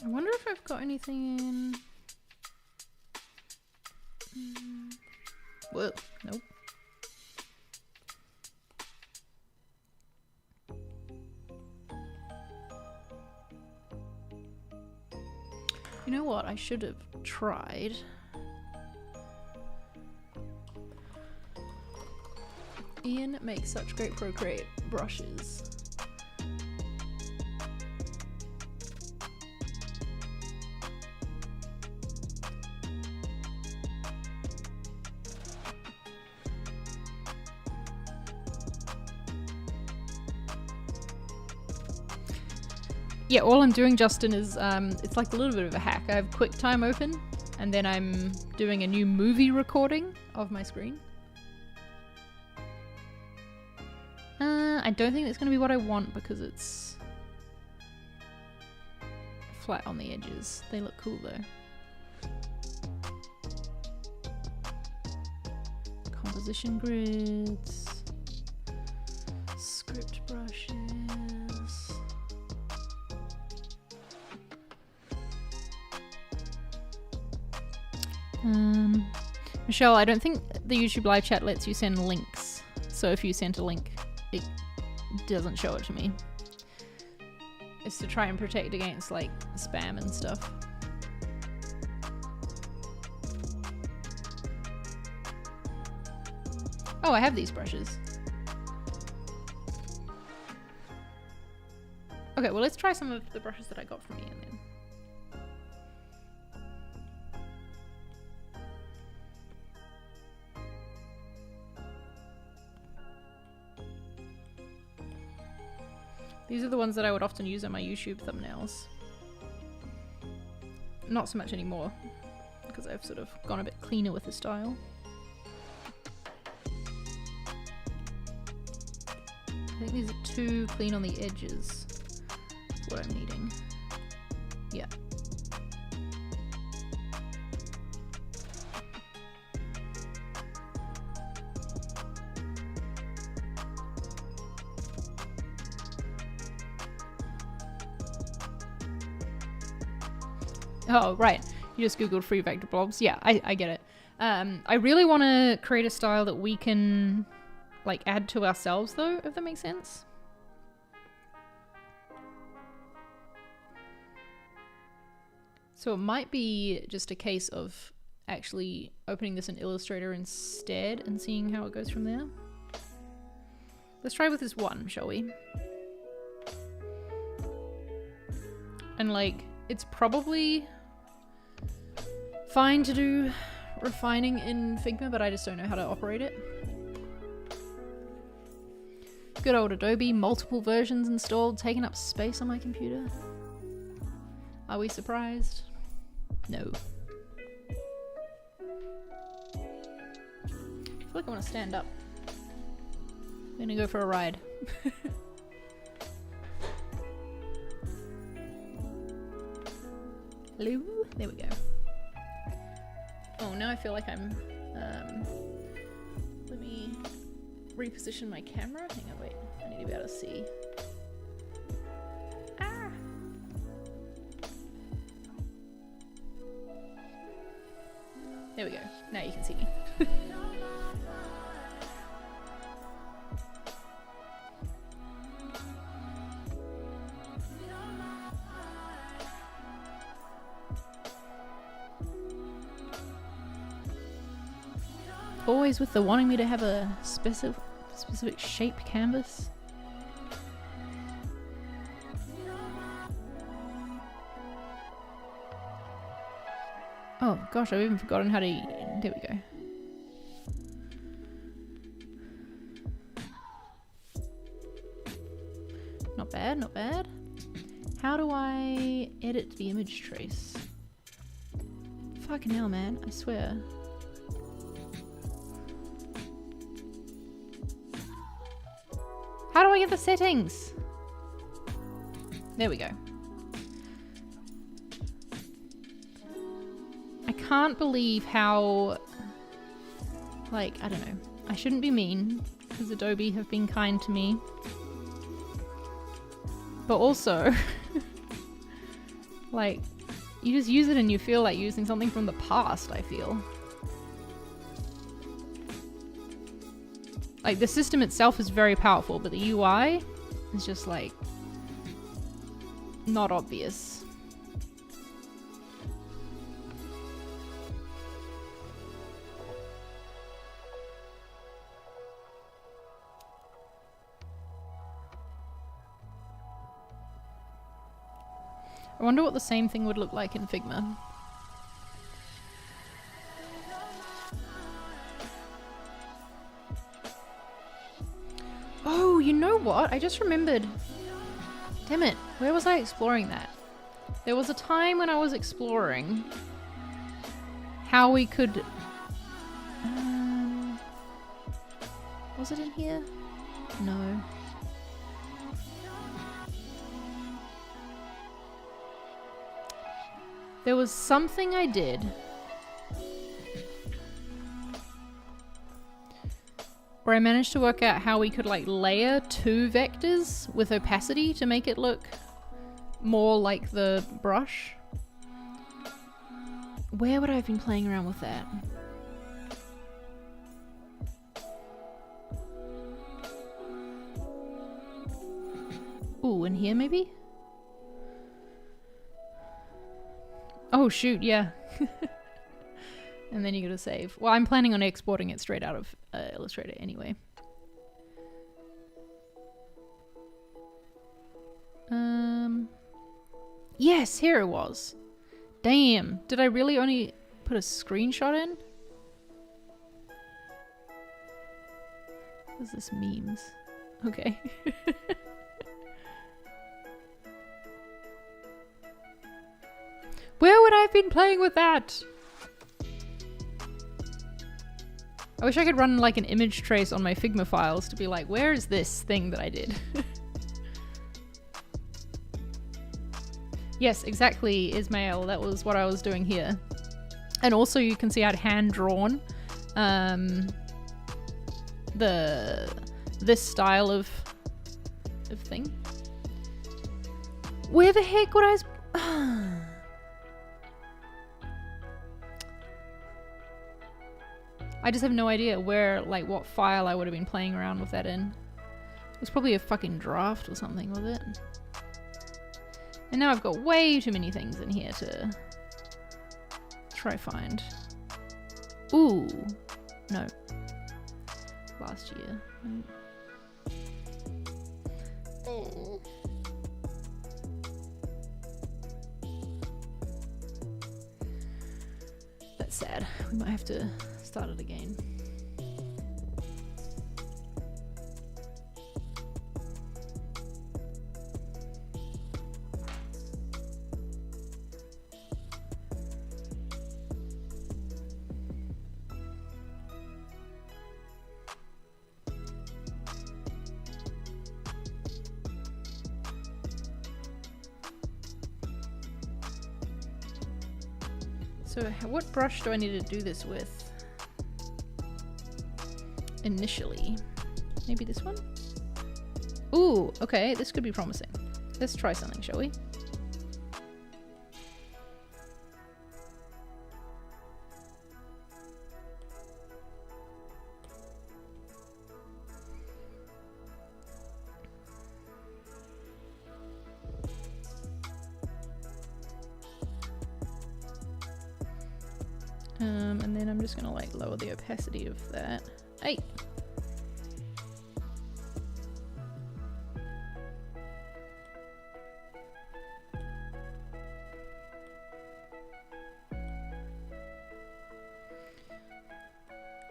I wonder if I've got anything in... Whoa, nope. You know what I should have tried? Ian makes such great Procreate brushes. Yeah, all I'm doing, Justin, is it's like a little bit of a hack. I have QuickTime open, and then I'm doing a new movie recording of my screen. I don't think that's going to be what I want because it's flat on the edges. They look cool though. Composition grids, script brushes. Michelle, I don't think the YouTube live chat lets you send links. So if you sent a link, it doesn't show it to me. It's to try and protect against like spam and stuff. Oh, I have these brushes. Okay, well let's try some of the brushes that I got from Ian then. These are the ones that I would often use on my YouTube thumbnails. Not so much anymore, because I've sort of gone a bit cleaner with the style. I think these are too clean on the edges. That's what I'm needing. Yeah. Oh, right. You just Googled free vector blobs. Yeah, I get it. I really want to create a style that we can, like, add to ourselves, though, if that makes sense. So it might be just a case of actually opening this in Illustrator instead and seeing how it goes from there. Let's try with this one, shall we? And, like, it's probably fine to do refining in Figma, but I just don't know how to operate it. Good old Adobe, multiple versions installed, taking up space on my computer. Are we surprised? No. I feel like I want to stand up. I'm gonna go for a ride. Hello? There we go. Oh, now I feel like I'm, let me reposition my camera. Hang on, wait. I need to be able to see. Ah! There we go. Now you can see me. Always with the wanting me to have a specific shape canvas. Oh gosh, I've even forgotten how to... There we go. Not bad, not bad. How do I edit the image trace? Fucking hell, man, I swear. How do I get the settings? There we go. I can't believe how, like, I don't know. I shouldn't be mean, because Adobe have been kind to me. But also, like, you just use it and you feel like using something from the past, I feel. Like, the system itself is very powerful, but the UI is just, like, not obvious. I wonder what the same thing would look like in Figma. Oh, you know what? I just remembered. Damn it. Where was I exploring that? There was a time when I was exploring how we could... was it in here? No. There was something I did where I managed to work out how we could like layer two vectors with opacity to make it look more like the brush. Where would I have been playing around with that? Ooh, in here maybe? Oh shoot, yeah. And then you gotta save. Well, I'm planning on exporting it straight out of Illustrator anyway. Yes, here it was. Damn, did I really only put a screenshot in? What is this, memes? Okay. Where would I have been playing with that? I wish I could run like an image trace on my Figma files to be like, where is this thing that I did? Yes, exactly, Ismail. That was what I was doing here. And also you can see I'd hand-drawn this style of thing. Where the heck would I... I just have no idea where, like, what file I would have been playing around with that in. It was probably a fucking draft or something, was it? And now I've got way too many things in here to try find. Ooh. No. Last year. No. Oh. That's sad. We might have to start it again. So what brush do I need to do this with? Initially. Maybe this one? Ooh, okay, this could be promising. Let's try something, shall we? And then I'm just gonna like lower the opacity of that. Hey!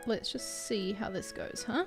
Let's just see how this goes, huh?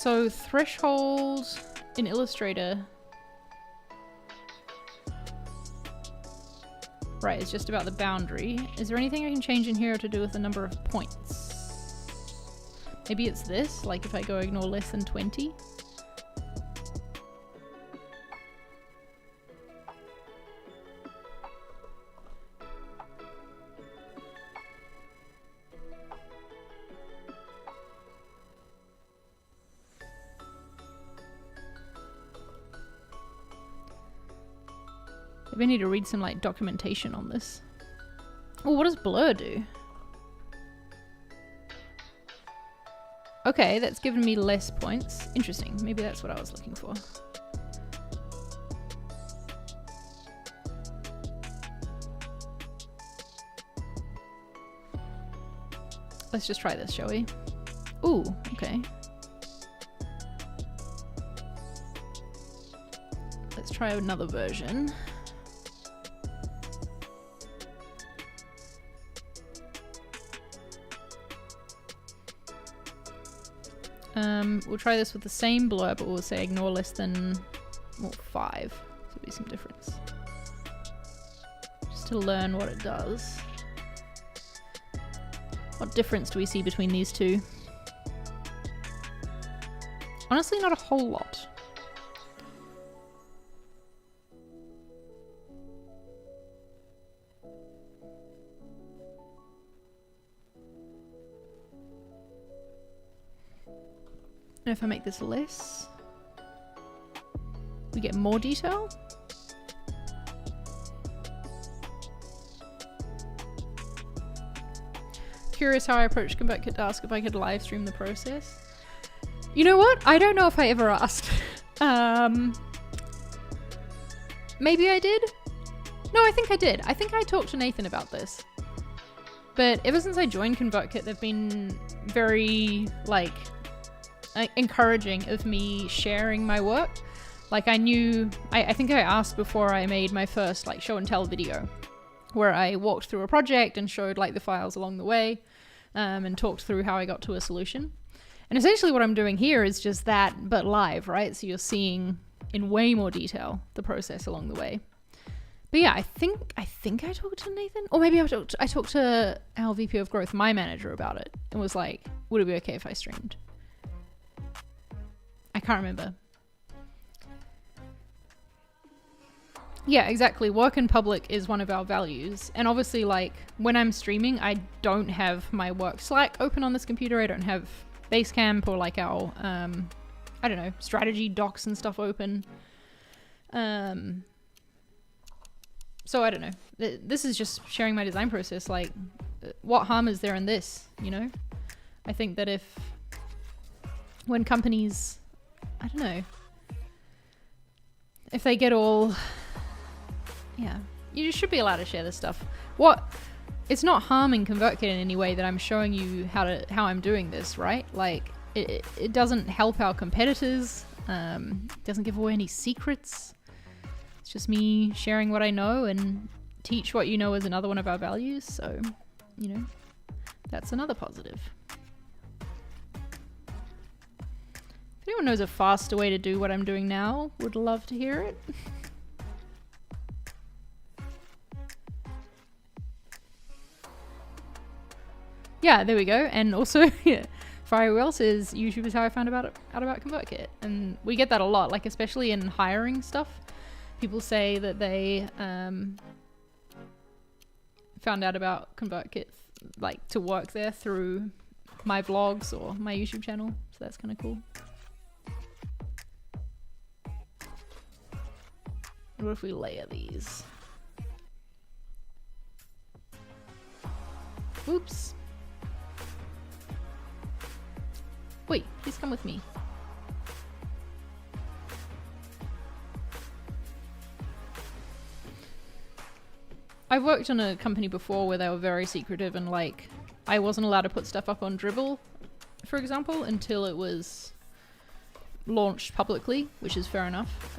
So threshold in Illustrator. Right, it's just about the boundary. Is there anything I can change in here to do with the number of points? Maybe it's this, like if I go ignore less than 20. Maybe I need to read some like documentation on this. Oh, what does blur do? Okay, that's given me less points. Interesting. Maybe that's what I was looking for. Let's just try this, shall we? Ooh, okay. Let's try another version. We'll try this with the same blur, but we'll say ignore less than 5. So there'll be some difference. Just to learn what it does. What difference do we see between these two? Honestly, not a whole lot. And if I make this less, we get more detail. Curious how I approached ConvertKit to ask if I could live stream the process. You know what? I don't know if I ever asked. Maybe I did? No, I think I did. I think I talked to Nathan about this. But ever since I joined ConvertKit, they've been very, like, encouraging of me sharing my work. Like I think I asked before I made my first like show and tell video where I walked through a project and showed like the files along the way and talked through how I got to a solution. And essentially what I'm doing here is just that, but live, right? So you're seeing in way more detail the process along the way. But yeah, I think I talked to Nathan, or maybe I talked to our VP of growth, my manager, about it and was like, would it be okay if I streamed? I can't remember. Yeah, exactly. Work in public is one of our values. And obviously, like, when I'm streaming, I don't have my work Slack open on this computer. I don't have Basecamp or, like, our, I don't know, strategy docs and stuff open. So I don't know. This is just sharing my design process. Like, what harm is there in this, you know? I think that when companies... I don't know. If they get all... Yeah. You should be allowed to share this stuff. It's not harming ConvertKit in any way that I'm showing you how I'm doing this, right? Like, it doesn't help our competitors. It doesn't give away any secrets. It's just me sharing what I know, and teach what you know is another one of our values. So, you know, that's another positive. If anyone knows a faster way to do what I'm doing now, would love to hear it. Yeah, there we go. And also, yeah, Firewheel says YouTube is how I found out about ConvertKit. And we get that a lot, like especially in hiring stuff. People say that they found out about ConvertKit, like to work there through my vlogs or my YouTube channel. So that's kind of cool. What if we layer these? Oops. Wait, please come with me. I've worked on a company before where they were very secretive and like I wasn't allowed to put stuff up on Dribbble, for example, until it was launched publicly, which is fair enough.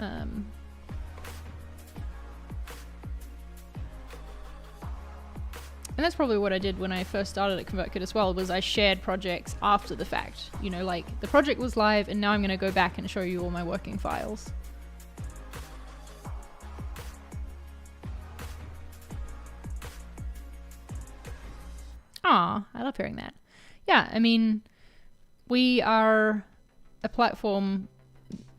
And that's probably what I did when I first started at ConvertKit as well, was I shared projects after the fact. You know, like the project was live and now I'm going to go back and show you all my working files. Ah, I love hearing that. Yeah, I mean, we are a platform,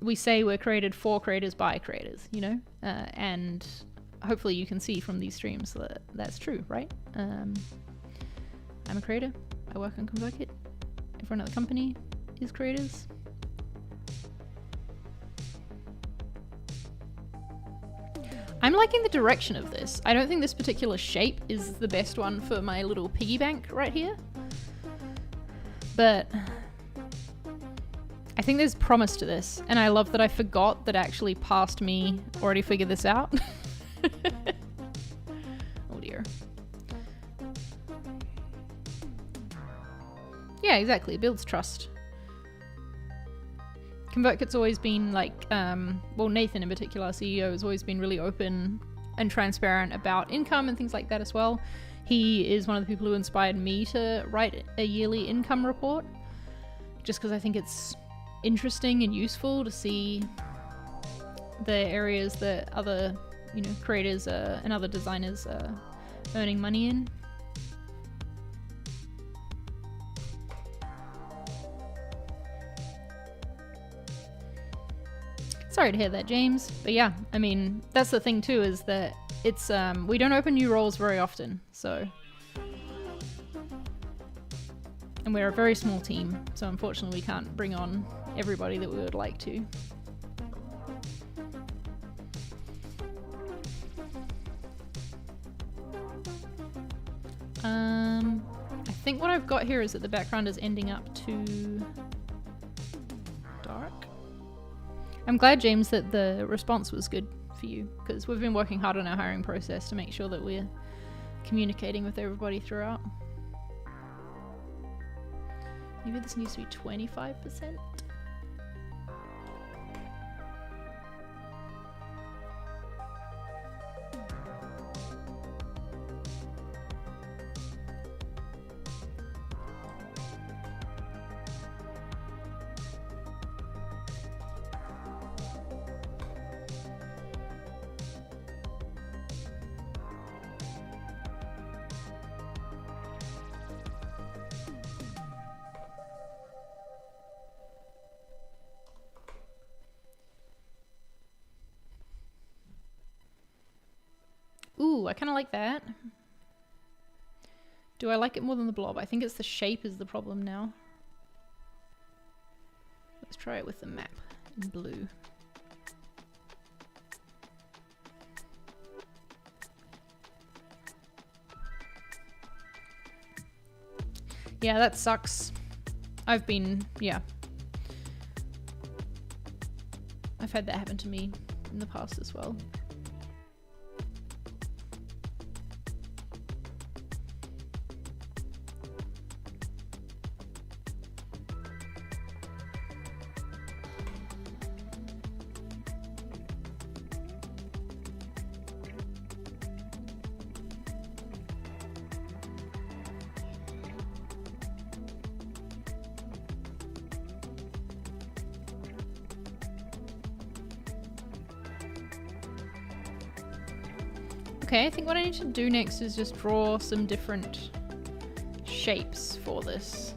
we say we're created for creators by creators, you know? And hopefully you can see from these streams that that's true, right? I'm a creator. I work on ConvertKit. Everyone at the company is creators. I'm liking the direction of this. I don't think this particular shape is the best one for my little piggy bank right here. But I think there's promise to this. And I love that I forgot that actually past me already figured this out. Oh dear. Yeah, exactly. It builds trust. ConvertKit's always been like, well, Nathan in particular, our CEO, has always been really open and transparent about income and things like that as well. He is one of the people who inspired me to write a yearly income report, just because I think it's interesting and useful to see the areas that other, you know, creators and other designers are earning money in. Sorry to hear that, James. But yeah, I mean, that's the thing too, is that it's, we don't open new roles very often, so. And we're a very small team, so unfortunately we can't bring on everybody that we would like to. I think what I've got here is that the background is ending up too dark. I'm glad, James, that the response was good for you, because we've been working hard on our hiring process to make sure that we're communicating with everybody throughout. Maybe this needs to be 25%. Ooh, I kind of like that. Do I like it more than the blob? I think it's the shape is the problem now. Let's try it with the map in blue. Yeah, that sucks. I've had that happen to me in the past as well. Okay, I think what I need to do next is just draw some different shapes for this.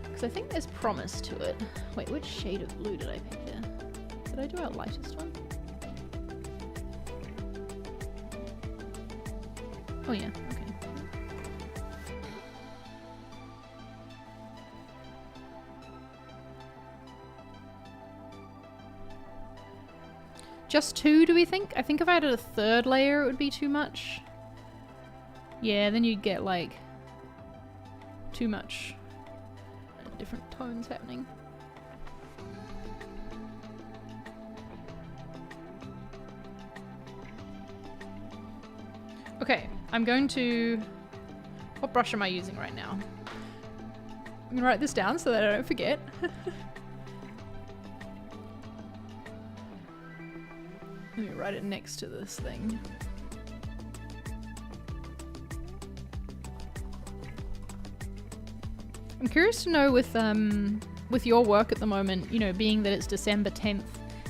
Because I think there's promise to it. Wait, which shade of blue did I pick here? Did I do our lightest one? Oh yeah, okay. Just two, do we think? I think if I added a third layer, it would be too much. Yeah, then you'd get like too much different tones happening. Okay, I'm going to... What brush am I using right now? I'm gonna write this down so that I don't forget. Let me write it next to this thing. I'm curious to know with your work at the moment, you know, being that it's December 10th,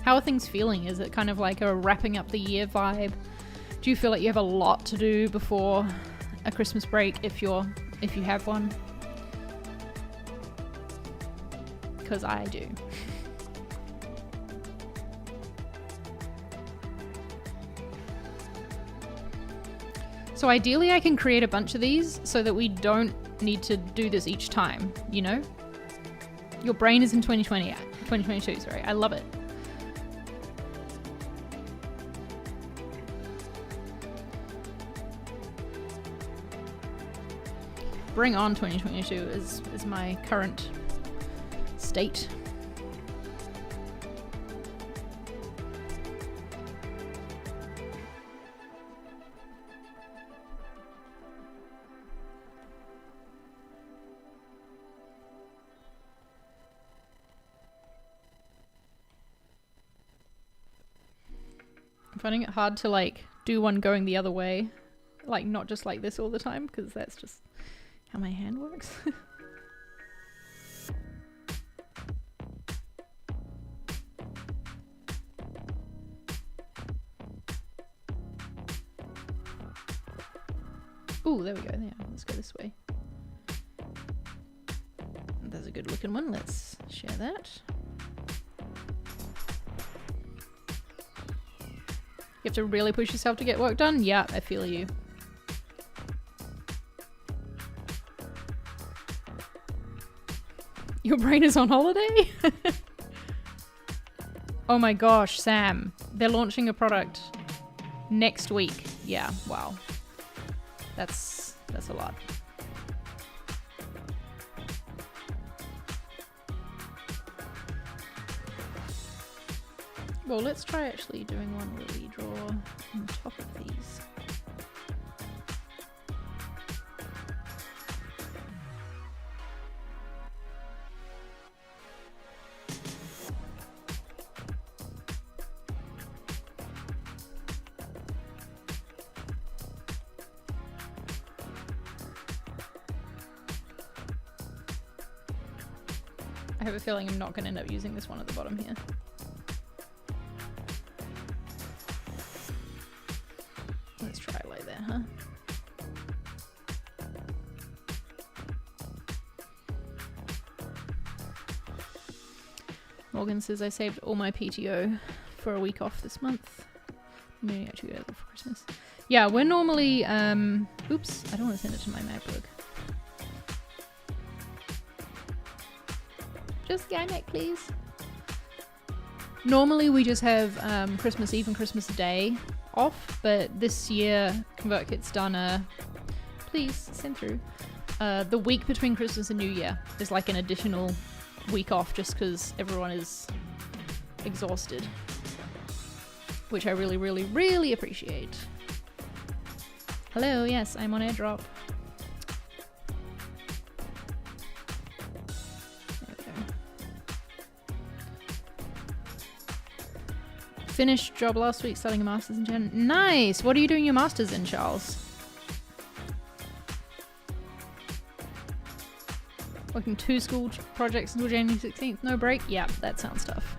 how are things feeling? Is it kind of like a wrapping up the year vibe? Do you feel like you have a lot to do before a Christmas break if you have one? Because I do. So ideally I can create a bunch of these so that we don't need to do this each time, you know? Your brain is in 2022, sorry. I love it. Bring on 2022 is my current state. I'm finding it hard to like do one going the other way, like not just like this all the time, because that's just how my hand works. Ooh, there we go. Yeah, let's go this way. There's a good looking one. Let's share that. You have to really push yourself to get work done? Yeah, I feel you. Your brain is on holiday? Oh my gosh, Sam. They're launching a product next week. Yeah, wow. That's a lot. Well, let's try actually doing one where we draw on top of these. I have a feeling I'm not going to end up using this one at the bottom here. Let's try it like that, huh? Morgan says I saved all my PTO for a week off this month. Maybe actually go for Christmas. Yeah, we're normally, oops, I don't want to send it to my MacBook. Just the iMac, please. Normally we just have Christmas Eve and Christmas Day off, but this year ConvertKit's done a, please send through, the week between Christmas and New Year is like an additional week off just because everyone is exhausted, which I really, really, really appreciate. Hello, yes, I'm on AirDrop. Finished job last week, starting a master's in Jan. Nice! What are you doing your master's in, Charles? Working 2 school projects until January 16th. No break? Yeah, that sounds tough.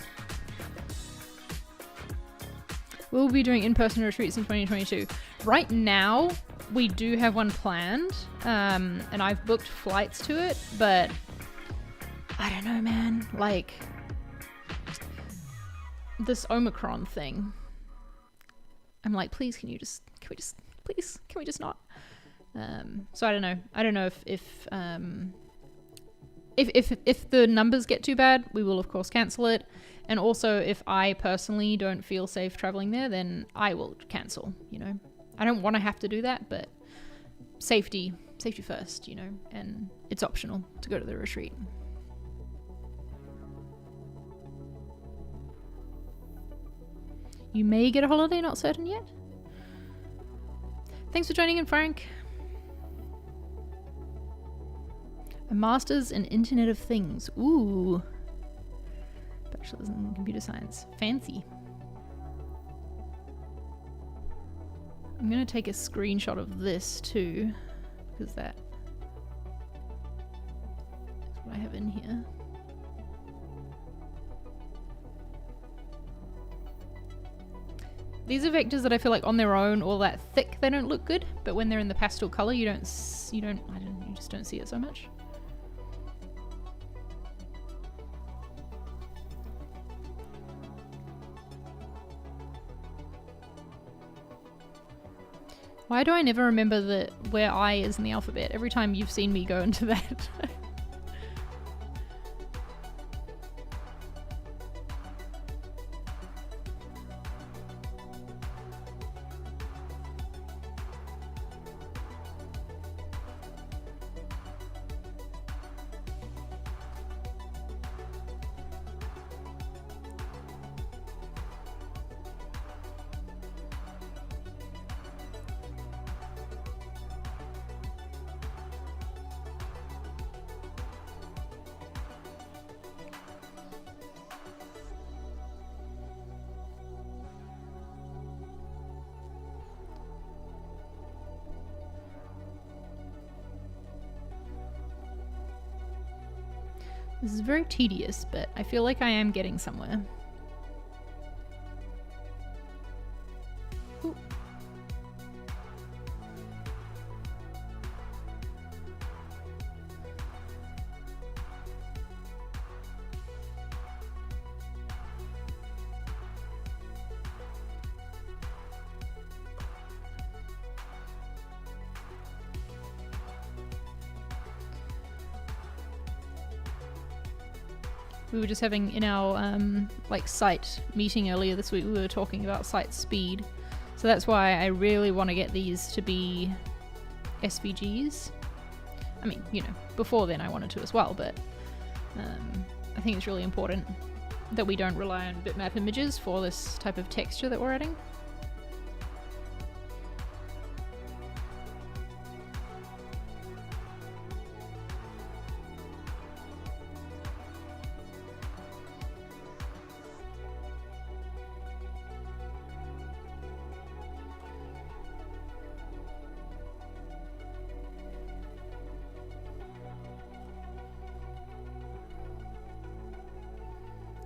We'll be doing in-person retreats in 2022. Right now, we do have one planned, and I've booked flights to it, but I don't know, man. Like, this Omicron thing. I'm like, please, can we just not? So I don't know. I don't know if the numbers get too bad, we will of course cancel it. And also, if I personally don't feel safe traveling there, then I will cancel. You know, I don't want to have to do that, but safety first. You know, and it's optional to go to the retreat. You may get a holiday, not certain yet. Thanks for joining in, Frank. A master's in Internet of Things. Ooh. Bachelor's in Computer Science. Fancy. I'm going to take a screenshot of this too, because that These are vectors that I feel like on their own, all that thick, they don't look good, but when they're in the pastel color, you just don't see it so much. Why do I never remember where I is in the alphabet? Every time you've seen me go into that. This is very tedious, but I feel like I am getting somewhere. Ooh. We were just having in our like site meeting earlier this week, we were talking about site speed. So that's why I really want to get these to be SVGs. I mean, you know, before then I wanted to as well, but I think it's really important that we don't rely on bitmap images for this type of texture that we're adding.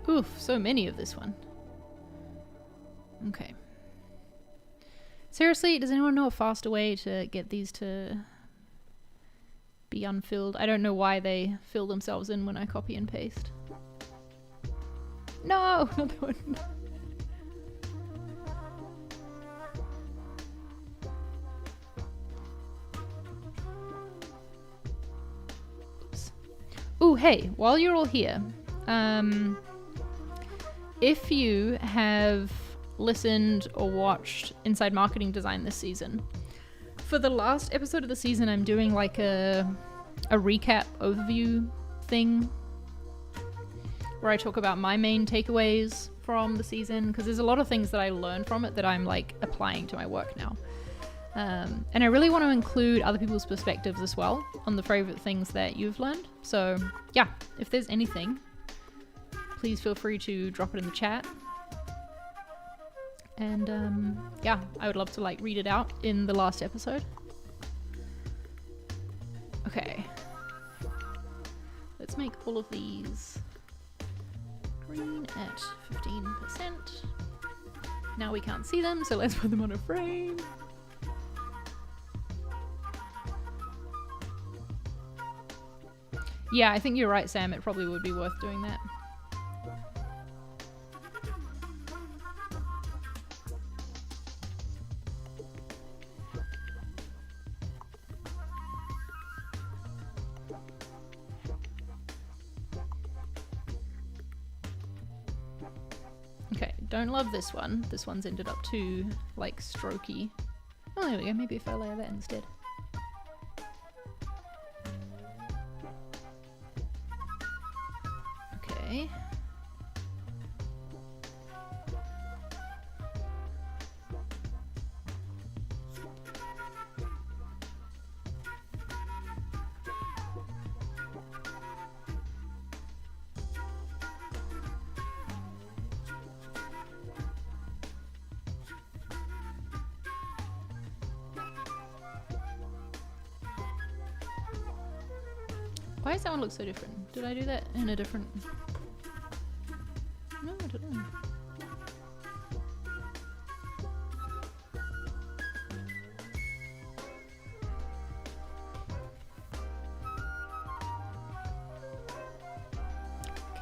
Oof, so many of this one. Okay. Seriously, does anyone know a faster way to get these to be unfilled? I don't know why they fill themselves in when I copy and paste. No! Not that one. Oops. Ooh, hey, while you're all here, if you have listened or watched Inside Marketing Design this season, for the last episode of the season, I'm doing like a recap overview thing where I talk about my main takeaways from the season, because there's a lot of things that I learned from it that I'm like applying to my work now. And I really want to include other people's perspectives as well on the favorite things that you've learned. So yeah, if there's anything, please feel free to drop it in the chat. And yeah, I would love to like read it out in the last episode. Okay. Let's make all of these green at 15%. Now we can't see them, so let's put them on a frame. Yeah, I think you're right, Sam. It probably would be worth doing that. Okay, don't love this one. This one's ended up too, like, strokey. Oh, there we go. Maybe if I layer that instead. Okay. Why does that one look so different? Did I do that in a different... No, I don't know.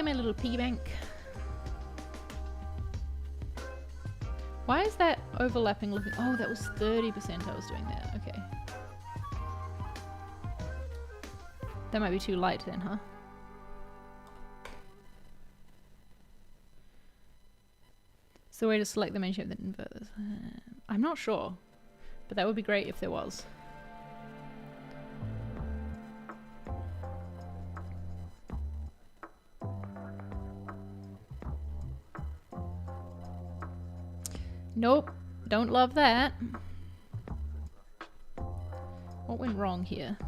my little piggy bank. Why is that overlapping looking? Oh, that was 30% I was doing that. Okay. That might be too light then, huh? It's the way to select the main shape that invert this. I'm not sure, but that would be great if there was. Nope, don't love that. What went wrong here?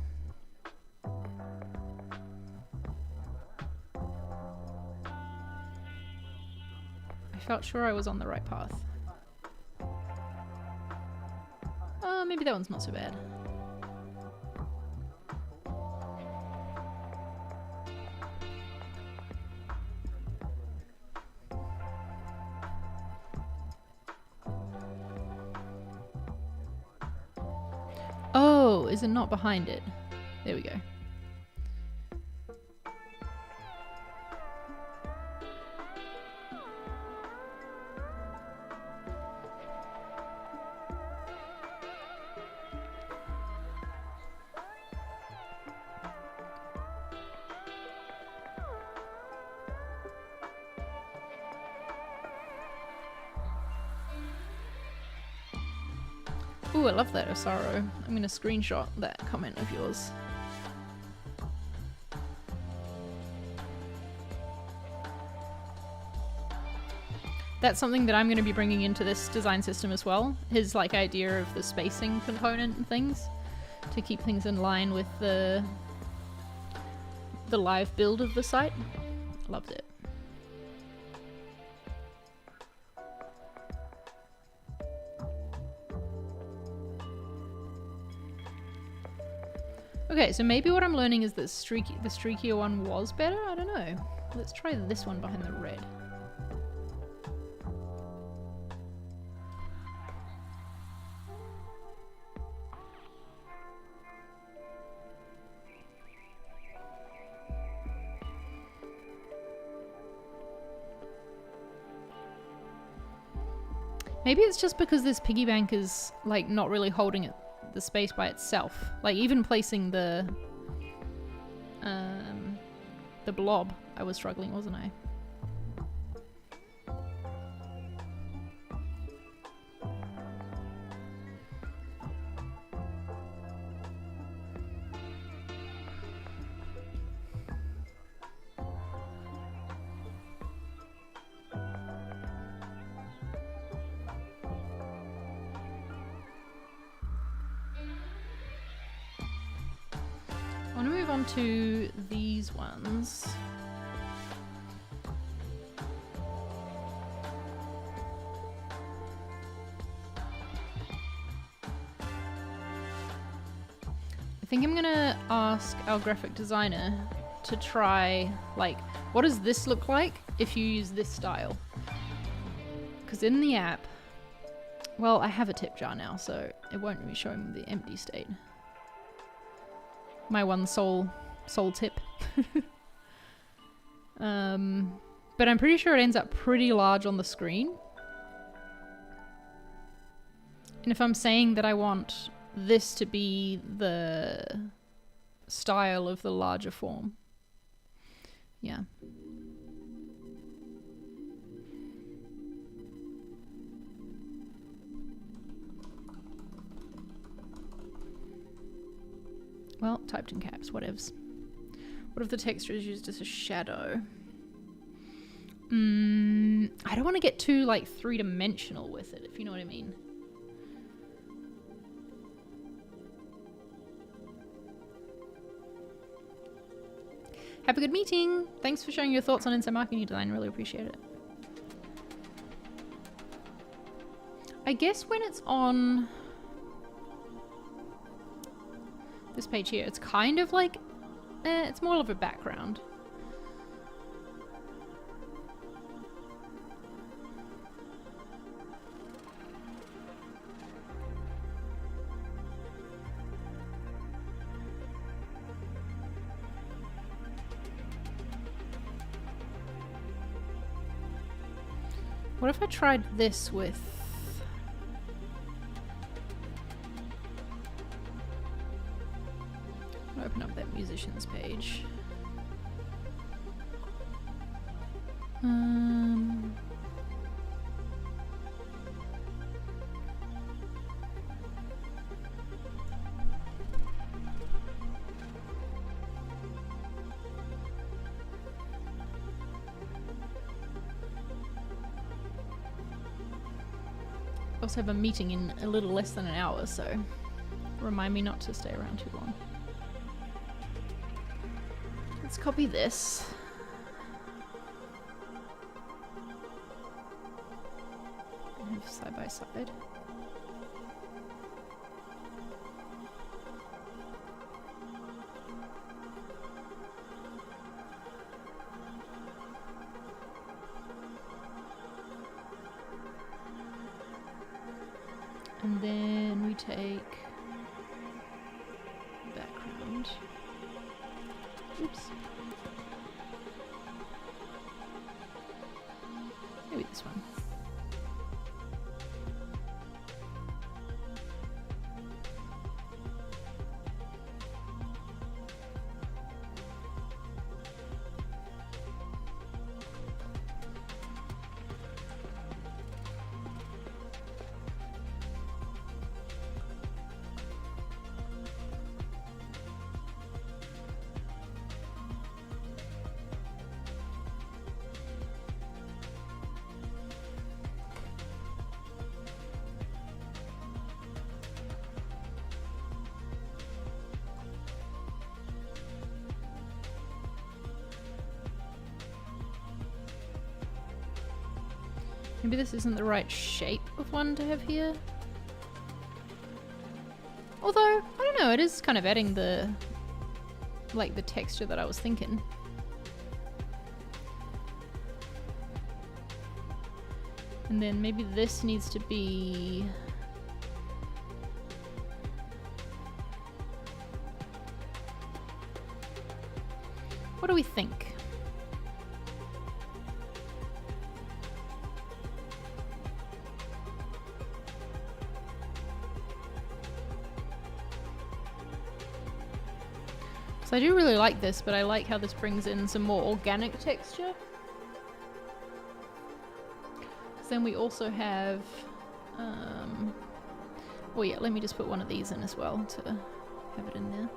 I felt sure I was on the right path. Maybe that one's not so bad. Oh, is it not behind it? There we go. Ooh, I love that, Osaro. I'm gonna screenshot that comment of yours. That's something that I'm going to be bringing into this design system as well. His like idea of the spacing component and things to keep things in line with the live build of the site. Loved it. Okay, so maybe what I'm learning is that the streakier one was better? I don't know. Let's try this one behind the red. Maybe it's just because this piggy bank is like not really holding it the space by itself. Like even placing the blob, I was struggling, wasn't I? I want to move on to these ones. I think I'm gonna ask our graphic designer to try, like, what does this look like if you use this style? Because in the app, well, I have a tip jar now, so it won't be showing the empty state. My one sole tip. But I'm pretty sure it ends up pretty large on the screen. And if I'm saying that I want this to be the style of the larger form, yeah. Well, typed in caps, whatevs. What if the texture is used as a shadow? I don't want to get too, like, three-dimensional with it, if you know what I mean. Have a good meeting! Thanks for sharing your thoughts on inside marketing design, really appreciate it. I guess when it's on this page here, it's kind of like, it's more of a background. What if I tried this with... Open up that musicians page. I also have a meeting in a little less than an hour, so remind me not to stay around too long. Let's copy this. And have side by side. And then we take background. Oops. Maybe this one. Maybe this isn't the right shape of one to have here. Although, I don't know, it is kind of adding the, like, the texture that I was thinking. And then maybe this needs to be... What do we think? So I do really like this, but I like how this brings in some more organic texture. Then we also have, well yeah, let me just put one of these in as well to have it in there.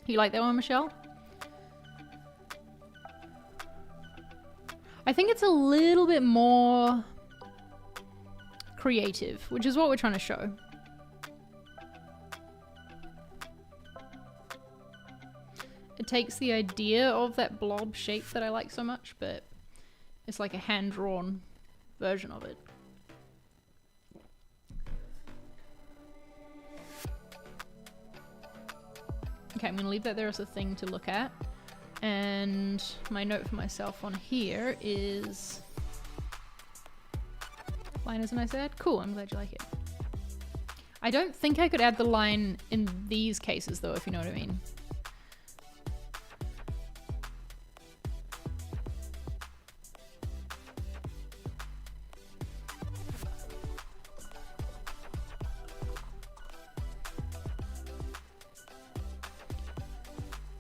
You like that one, Michelle? I think it's a little bit more creative, which is what we're trying to show. It takes the idea of that blob shape that I like so much, but it's like a hand-drawn version of it. Okay, I'm going to leave that there as a thing to look at. And my note for myself on here is... Line isn't I said? Cool, I'm glad you like it. I don't think I could add the line in these cases though, if you know what I mean.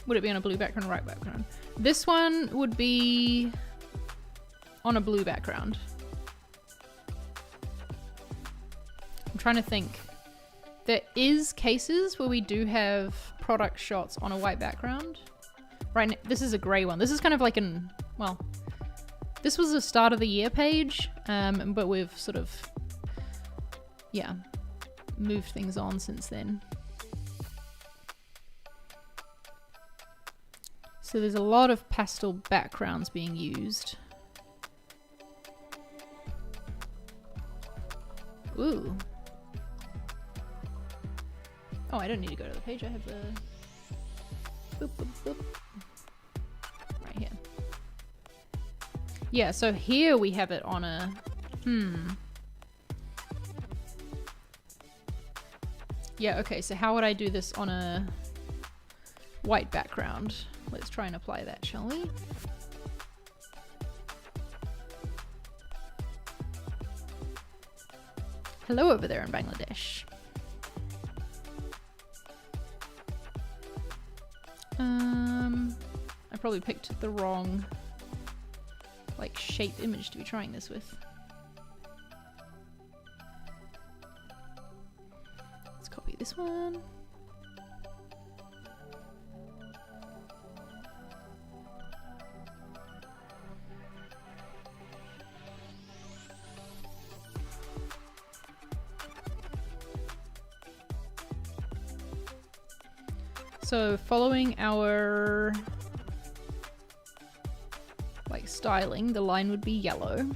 Would it be on a blue background or white background? This one would be on a blue background. I'm trying to think. There is cases where we do have product shots on a white background. Right now, this is a gray one. This is kind of like an, well, this was the start of the year page, but we've sort of, yeah, moved things on since then. So there's a lot of pastel backgrounds being used. Ooh. Oh, I don't need to go to the page. I have the... Boop, boop, boop. Right here. Yeah, so here we have it on a... Yeah, okay, so how would I do this on a white background? Let's try and apply that, shall we? Hello over there in Bangladesh. I probably picked the wrong, like, shape image to be trying this with. Let's copy this one. So following our like styling, the line would be yellow.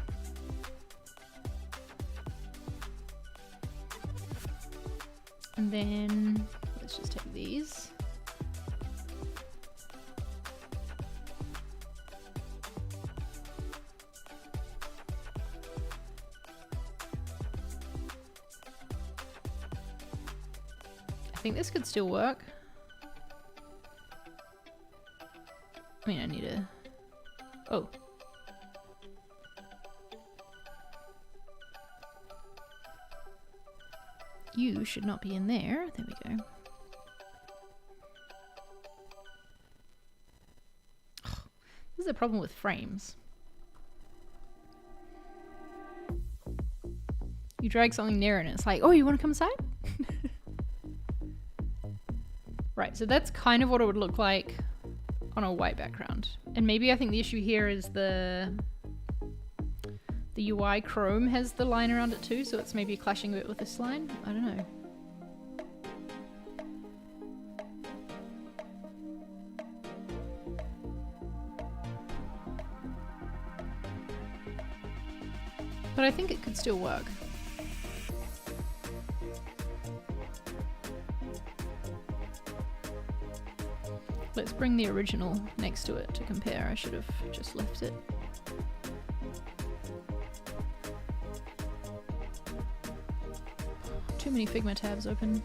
And then let's just take these. I think this could still work. I mean, I need a... Oh. You should not be in there. There we go. Oh, this is a problem with frames. You drag something near and it's like, oh, you want to come inside? Right, so that's kind of what it would look like on a white background. And maybe I think the issue here is the UI Chrome has the line around it too, so it's maybe clashing a bit with this line. I don't know. But I think it could still work. Let's bring the original next to it to compare. I should have just left it. Too many Figma tabs open.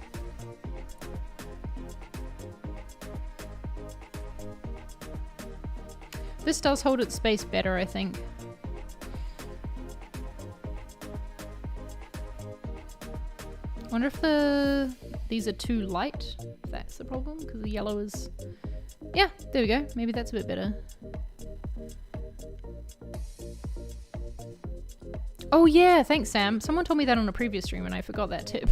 This does hold its space better, I think. I wonder if these are too light, if that's the problem, because the yellow is... Yeah, there we go. Maybe that's a bit better. Oh yeah, thanks Sam. Someone told me that on a previous stream and I forgot that tip.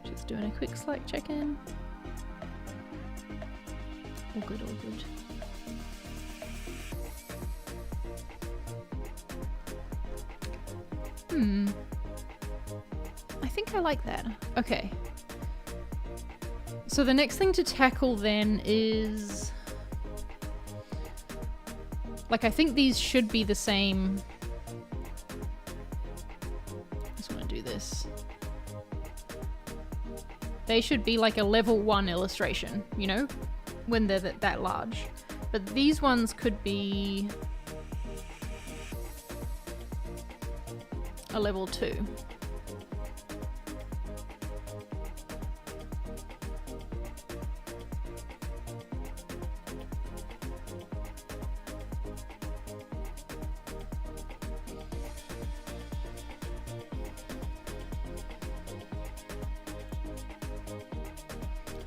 Just doing a quick Slack check-in. All good, all good. I think I like that. Okay. So the next thing to tackle then is... Like, I think these should be the same... I just want to do this. They should be like a level 1 illustration, you know? When they're that large. But these ones could be... a level 2.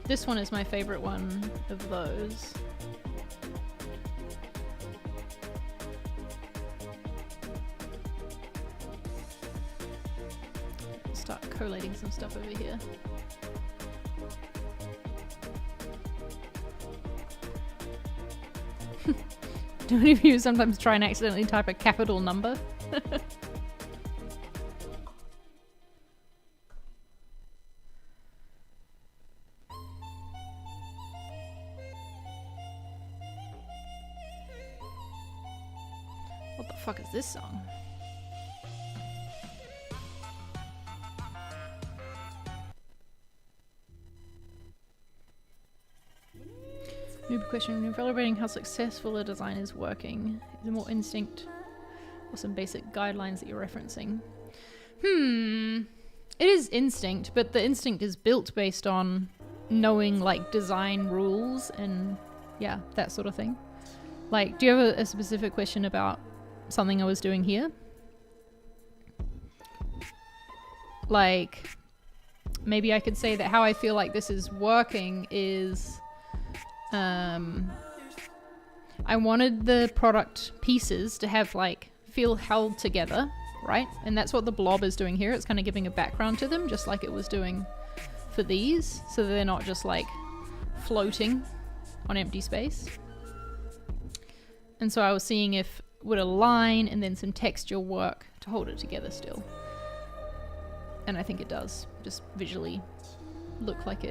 This one is my favorite one of those. Start collating some stuff over here. Do any of you sometimes try and accidentally type a capital number? fuck is this song? New question, when evaluating how successful a design is working, is it more instinct or some basic guidelines that you're referencing? It is instinct, but the instinct is built based on knowing like design rules and yeah, that sort of thing. Like, do you have a specific question about something I was doing here? Like, maybe I could say that how I feel like this is working is I wanted the product pieces to have like feel held together, right? And that's what the blob is doing here. It's kind of giving a background to them, just like it was doing for these, so they're not just like floating on empty space. And so I was seeing if would a line and then some texture work to hold it together still. And I think it does, just visually look like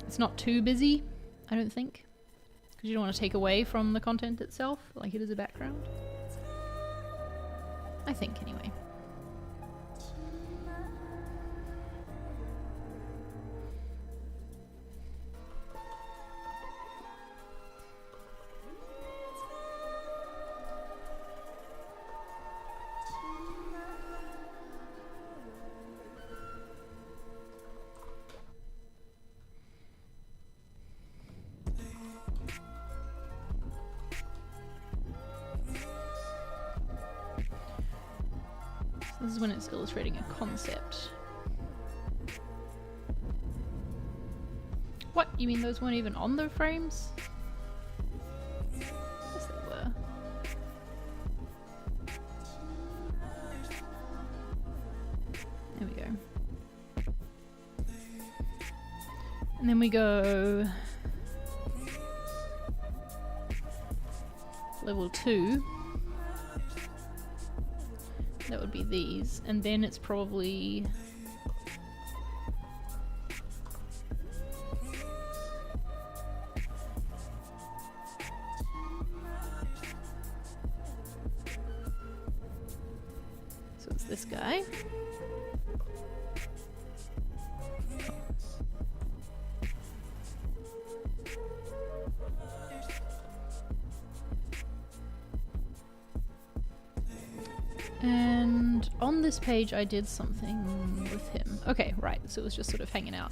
it's not too busy, I don't think, because you don't want to take away from the content itself, like it is a background. I think, anyway. This is when it's illustrating a concept. What? You mean those weren't even on the frames? Yes, they were. There we go. And then we go level 2. That would be these, and then it's probably so it's this guy. And on this page I did something with him. Okay, right, so it was just sort of hanging out.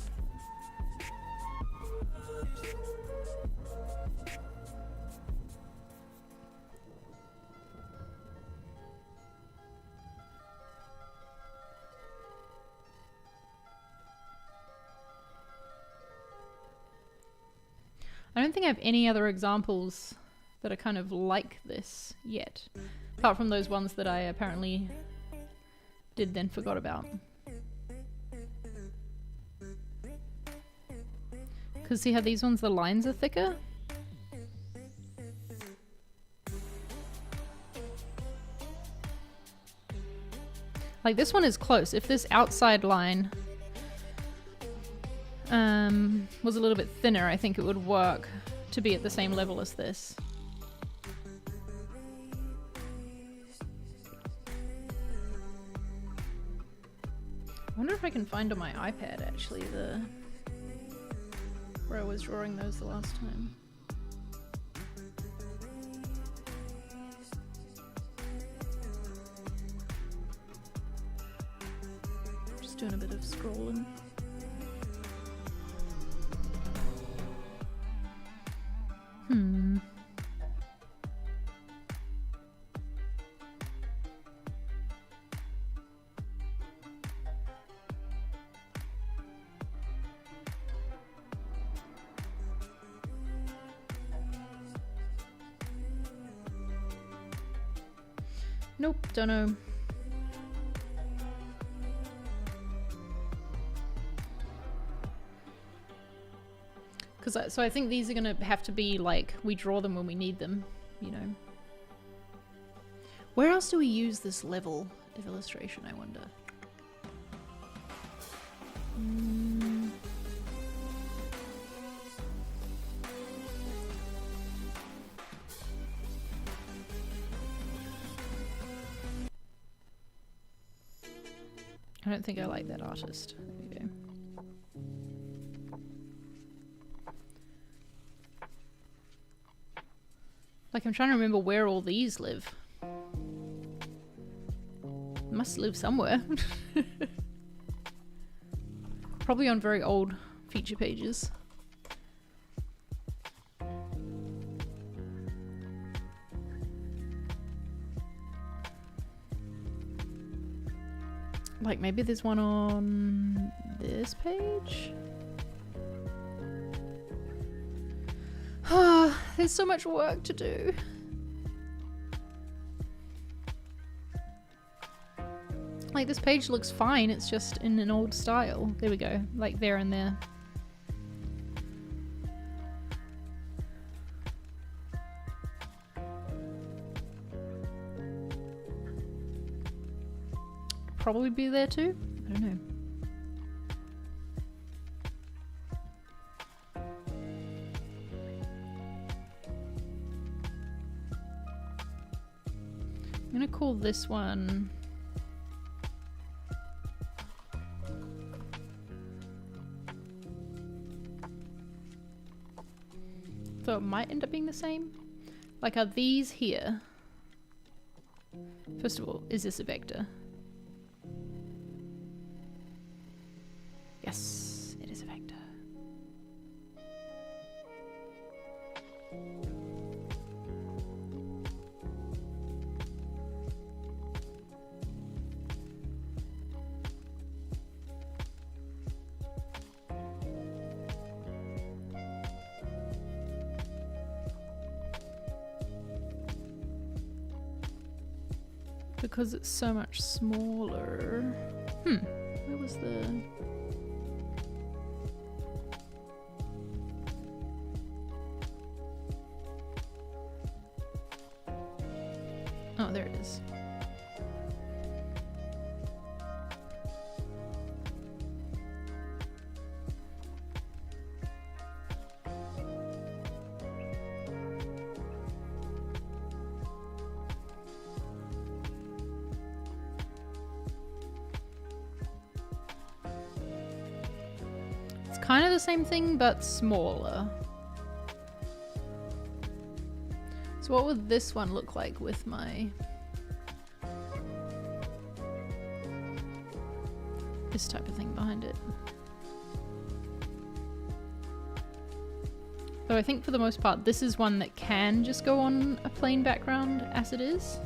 I don't think I have any other examples that are kind of like this yet. Apart from those ones that I apparently did then forgot about. Because see how these ones, the lines are thicker? Like this one is close. If this outside line was a little bit thinner, I think it would work to be at the same level as this. I wonder if I can find on my iPad actually where I was drawing those the last time. Just doing a bit of scrolling. Nope, don't know. So I think these are gonna have to be like, we draw them when we need them, you know. Where else do we use this level of illustration, I wonder? I don't think I like that artist. There we go. Like, I'm trying to remember where all these live. Must live somewhere. Probably on very old feature pages. Like, maybe there's one on this page? There's so much work to do. Like, this page looks fine, it's just in an old style. There we go, like there and there. Probably be there too? I don't know. I'm gonna call this one so it might end up being the same. Like, are these here? First of all, is this a vector? Yes, it is a vector. Because it's so much smaller. Where was the... Oh, there it is. Kind of the same thing, but smaller. So what would this one look like with my... this type of thing behind it? Though I think for the most part, this is one that can just go on a plain background as it is.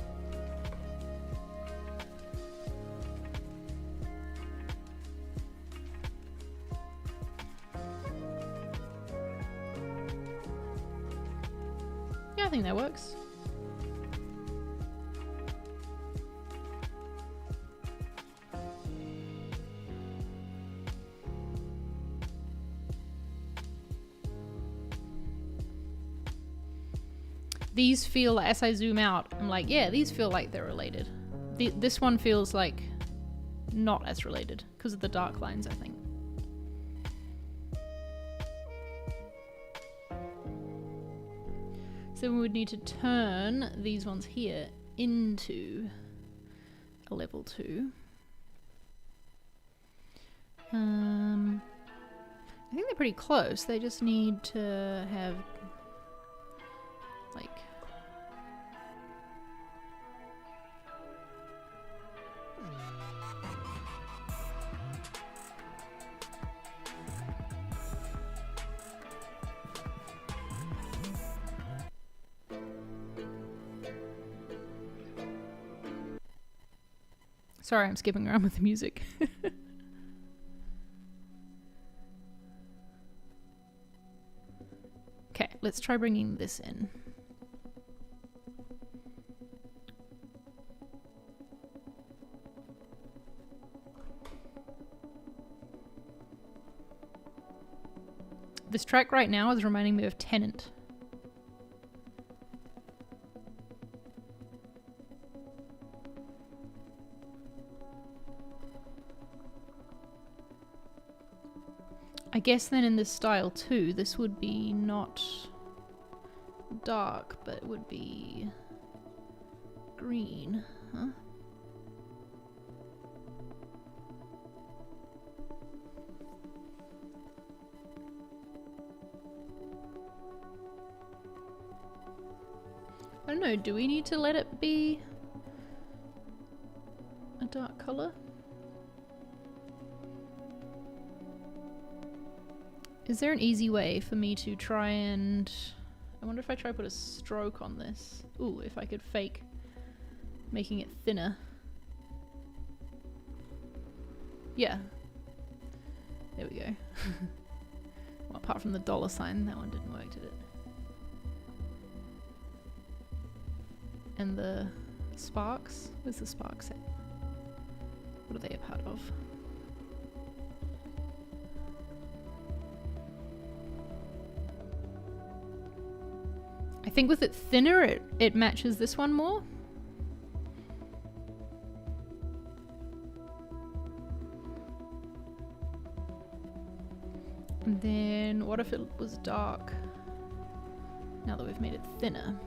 I think that works. These feel, as I zoom out, I'm like, yeah, these feel like they're related. This one feels like not as related because of the dark lines, I think. So we would need to turn these ones here into a level 2. I think they're pretty close. They just need to have like sorry, I'm skipping around with the music. Okay, let's try bringing this in. This track right now is reminding me of Tenant. I guess then in this style too, this would be not dark, but it would be green, huh? I don't know, do we need to let it be a dark color? Is there an easy way for me to try and... I wonder if I try to put a stroke on this. Ooh, if I could fake making it thinner. Yeah. There we go. Well, apart from the $sign, that one didn't work, did it? And the sparks? Where's the sparks at? What are they a part of? I think with it thinner, it matches this one more. And then what if it was dark? Now that we've made it thinner.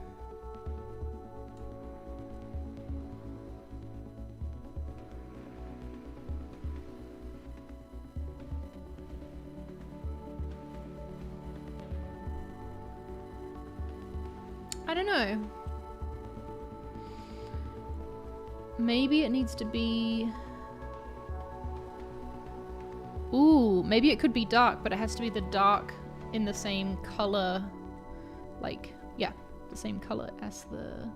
I don't know. Maybe it needs to be... Ooh, maybe it could be dark, but it has to be the dark in the same color. Like, yeah, the same color as the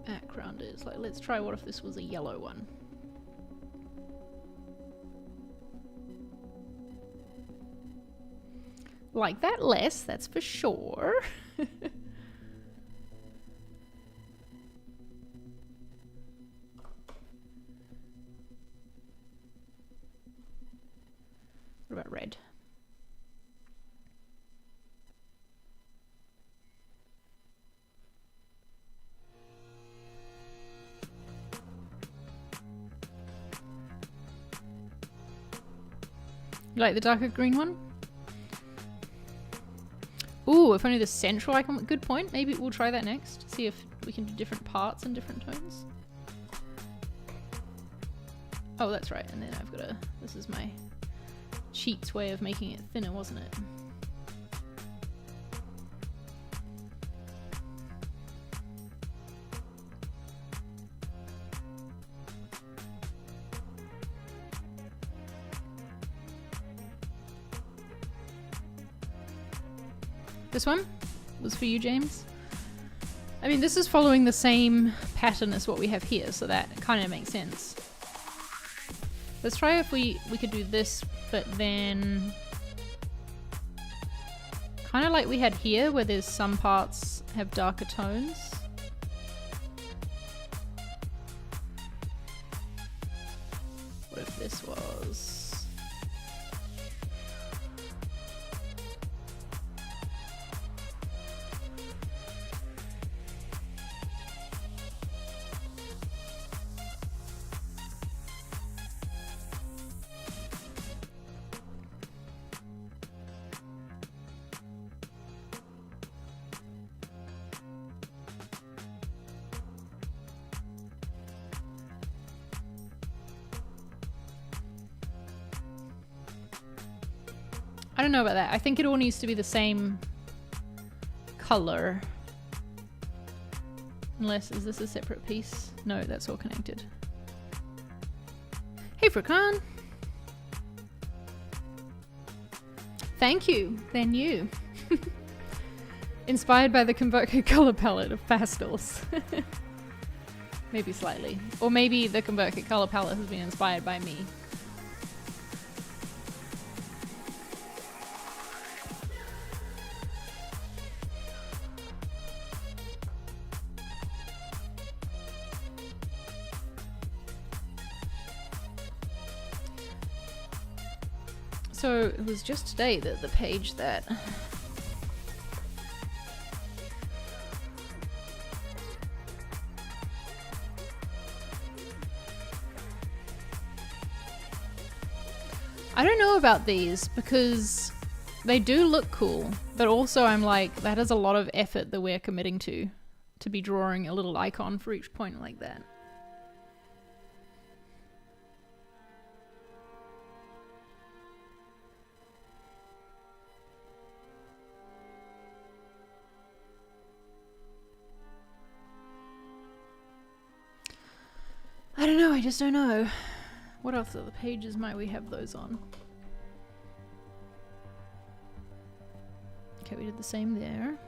background is. Like, let's try what if this was a yellow one. Like that less, that's for sure. What about red? You like the darker green one? Ooh, if only the central icon. Good point. Maybe we'll try that next. See if we can do different parts and different tones. Oh, that's right. And then I've got to... This is my cheat's way of making it thinner, wasn't it? This one was for you, James. I mean, this is following the same pattern as what we have here, so that kind of makes sense. Let's try if we could do this, but then kind of like we had here, where there's some parts have darker tones. What if this was... I don't know about that. I think it all needs to be the same color. Unless, is this a separate piece? No, that's all connected. Hey, Furkan! Thank you. They're new. Inspired by the Converco color palette of pastels. Maybe slightly. Or maybe the Converco color palette has been inspired by me. So it was just today that the page that I don't know about these because they do look cool, but also I'm like, that is a lot of effort that we're committing to be drawing a little icon for each point like that. I just don't know. What else other pages might we have those on? Okay, we did the same there.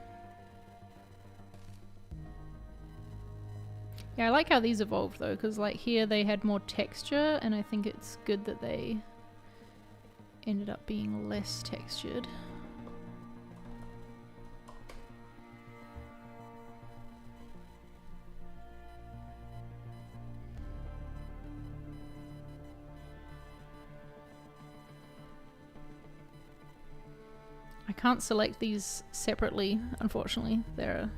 Yeah, I like how these evolved though, because like here they had more texture, and I think it's good that they ended up being less textured. I can't select these separately, unfortunately. They're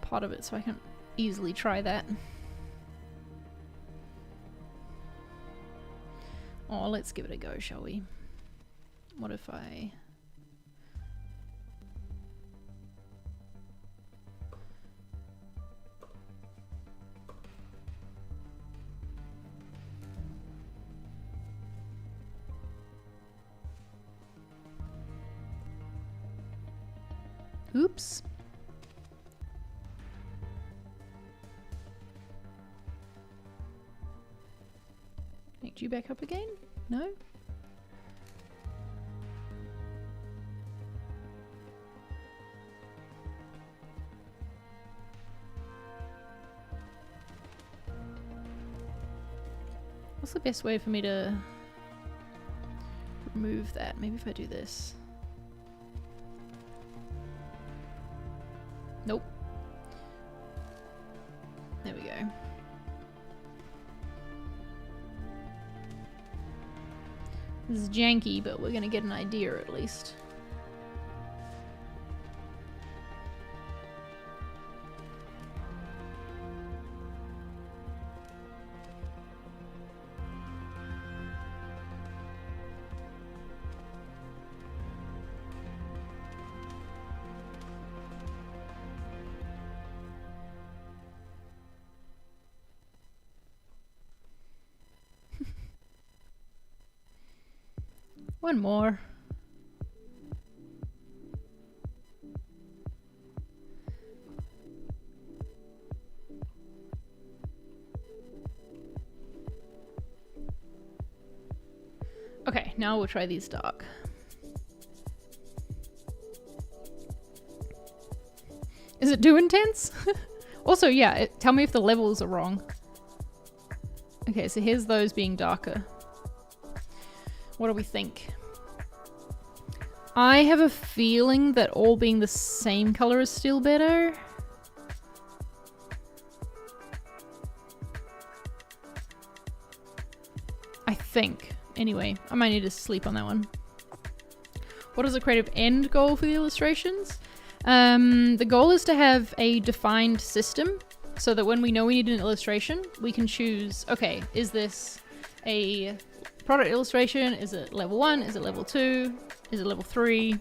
a part of it, so I can easily try that. Oh, let's give it a go, shall we? What if I... Oops. Connect you back up again? No? What's the best way for me to remove that? Maybe if I do this. Nope. There we go. This is janky, but we're gonna get an idea at least. One more. Okay, now we'll try these dark. Is it too intense? Also, yeah, tell me if the levels are wrong. Okay, so here's those being darker. What do we think? I have a feeling that all being the same color is still better. I think. Anyway, I might need to sleep on that one. What is the creative end goal for the illustrations? The goal is to have a defined system so that when we know we need an illustration, we can choose, okay, is this a product illustration? Is it level 1? Is it level 2? Is it level 3?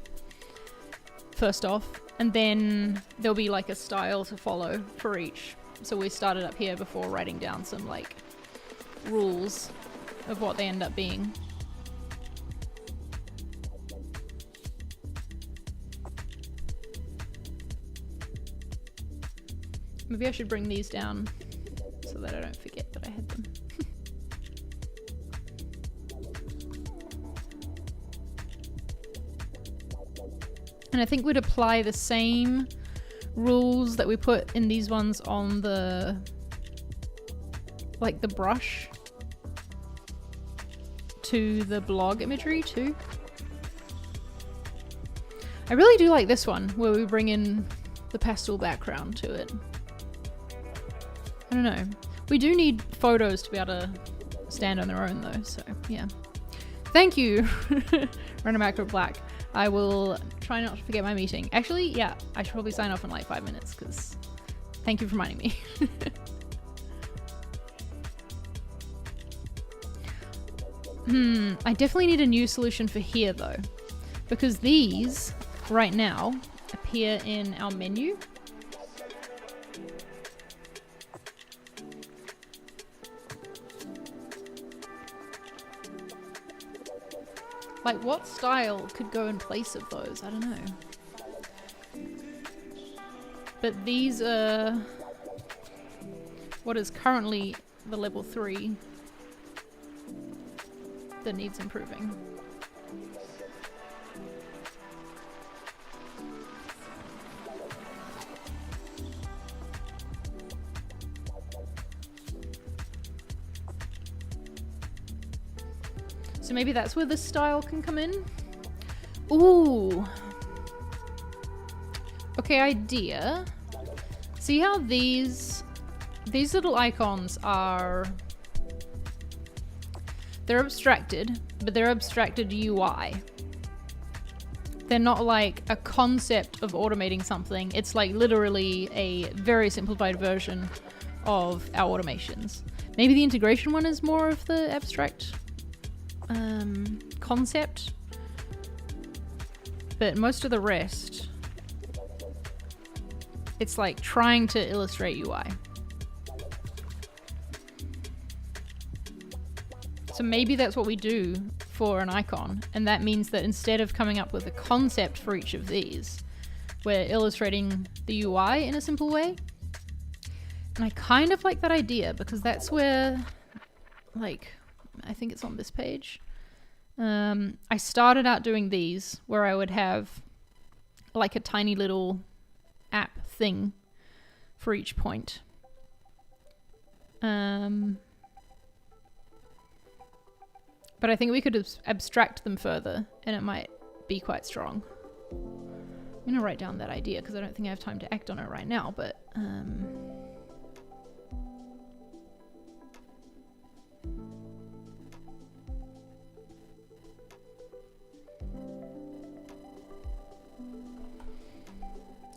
First off, and then there'll be like a style to follow for each. So we started up here before writing down some like rules of what they end up being. Maybe I should bring these down so that I don't forget that I had them. And I think we'd apply the same rules that we put in these ones on the, like the brush, to the blog imagery too. I really do like this one where we bring in the pastel background to it. I don't know. We do need photos to be able to stand on their own though, so yeah. Thank you, Random Macro Black. I will try not to forget my meeting. Actually, yeah, I should probably sign off in like 5 minutes because thank you for reminding me. I definitely need a new solution for here though, because these right now appear in our menu. Like, what style could go in place of those? I don't know. But these are what is currently the level 3 that needs improving. So maybe that's where this style can come in. Ooh. Okay, idea. See how these little icons are... They're abstracted, but they're abstracted UI. They're not like a concept of automating something. It's like literally a very simplified version of our automations. Maybe the integration one is more of the abstract concept, but most of the rest, it's like trying to illustrate UI. So maybe that's what we do for an icon, and that means that instead of coming up with a concept for each of these, we're illustrating the UI in a simple way. And I kind of like that idea because that's where, like, I think it's on this page. I started out doing these where I would have like a tiny little app thing for each point. But I think we could abstract them further and it might be quite strong. I'm gonna write down that idea because I don't think I have time to act on it right now, but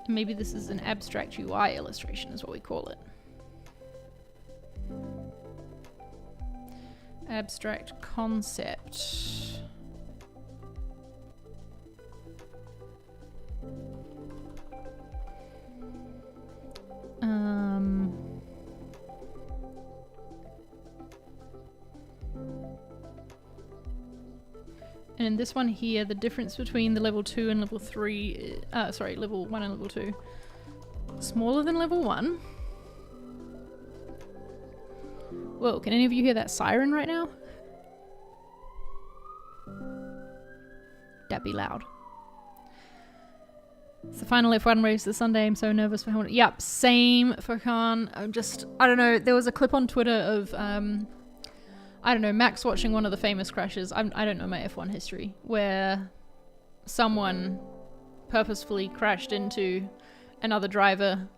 maybe this is an abstract UI illustration is what we call it. Abstract concept. And in this one here, the difference between the level 2 and level 3, level 1 and level 2, smaller than level 1. Whoa, can any of you hear that siren right now? That'd be loud. It's the final F1 race this Sunday. I'm so nervous for Hamilton. Yep, same for Khan. I don't know, there was a clip on Twitter of, I don't know, Max watching one of the famous crashes. I don't know my F1 history, where someone purposefully crashed into another driver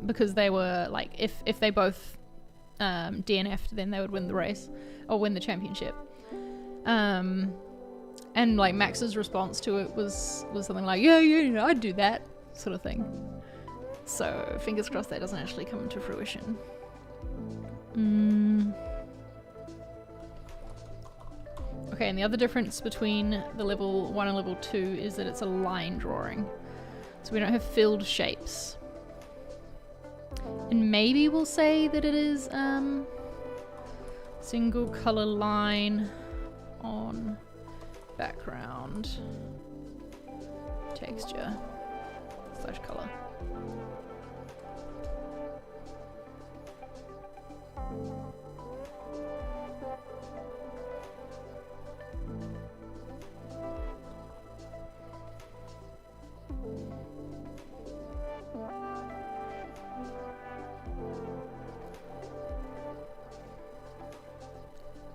because they were like, if they both DNF'd, then they would win the race or win the championship. And like Max's response to it was something like, yeah, I'd do that sort of thing. So fingers crossed that doesn't actually come into fruition. Okay, and the other difference between the level 1 and level 2 is that it's a line drawing. So we don't have filled shapes. And maybe we'll say that it is single color line on background texture / color.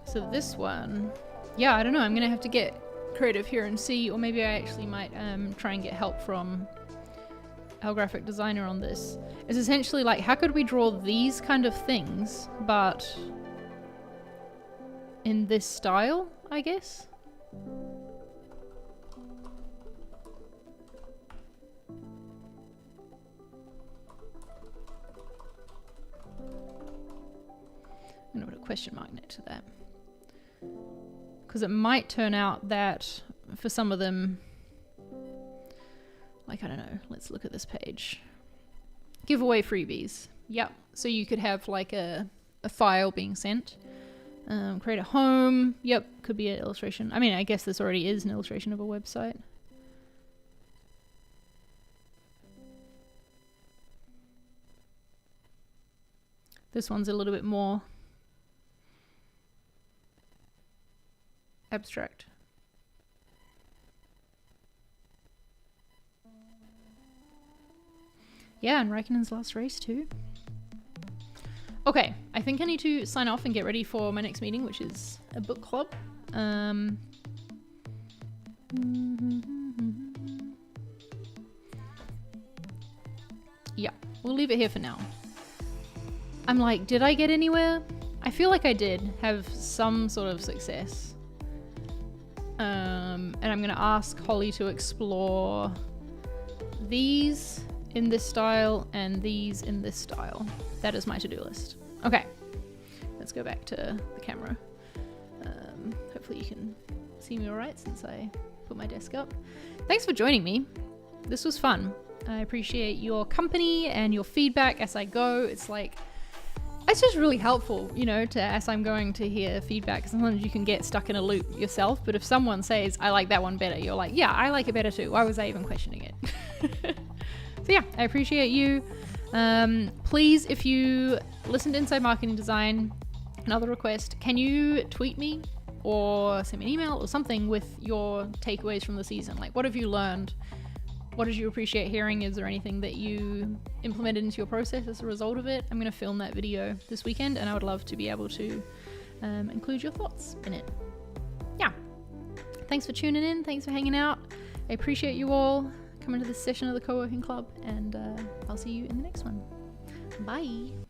So this one, yeah, I don't know, I'm gonna have to get creative here and see, or maybe I actually might try and get help from our graphic designer on this. It's essentially like, how could we draw these kind of things, but in this style, I guess? I'm gonna put a question mark next to that. Because it might turn out that for some of them, like, I don't know, let's look at this page. Giveaway freebies. Yep. So you could have like a file being sent. Create a home. Yep. Could be an illustration. I mean, I guess this already is an illustration of a website. This one's a little bit more abstract. Yeah, and Raikkonen's last race too. Okay, I think I need to sign off and get ready for my next meeting, which is a book club. Yeah, we'll leave it here for now. I'm like, did I get anywhere? I feel like I did have some sort of success. And I'm gonna ask Holly to explore these in this style and these in this style. That is my to-do list. Okay, let's go back to the camera. Hopefully you can see me all right since I put my desk up. Thanks for joining me. This was fun. I appreciate your company and your feedback as I go. It's like, it's just really helpful, you know, to, as I'm going to hear feedback. Sometimes you can get stuck in a loop yourself, but if someone says, I like that one better, you're like, yeah, I like it better too. Why was I even questioning it? So yeah, I appreciate you. Please, if you listen to Inside Marketing Design, another request, can you tweet me or send me an email or something with your takeaways from the season? Like, what have you learned? What did you appreciate hearing? Is there anything that you implemented into your process as a result of it? I'm going to film that video this weekend, and I would love to be able to include your thoughts in it. Yeah. Thanks for tuning in. Thanks for hanging out. I appreciate you all coming to this session of the Coworking Club, and I'll see you in the next one. Bye.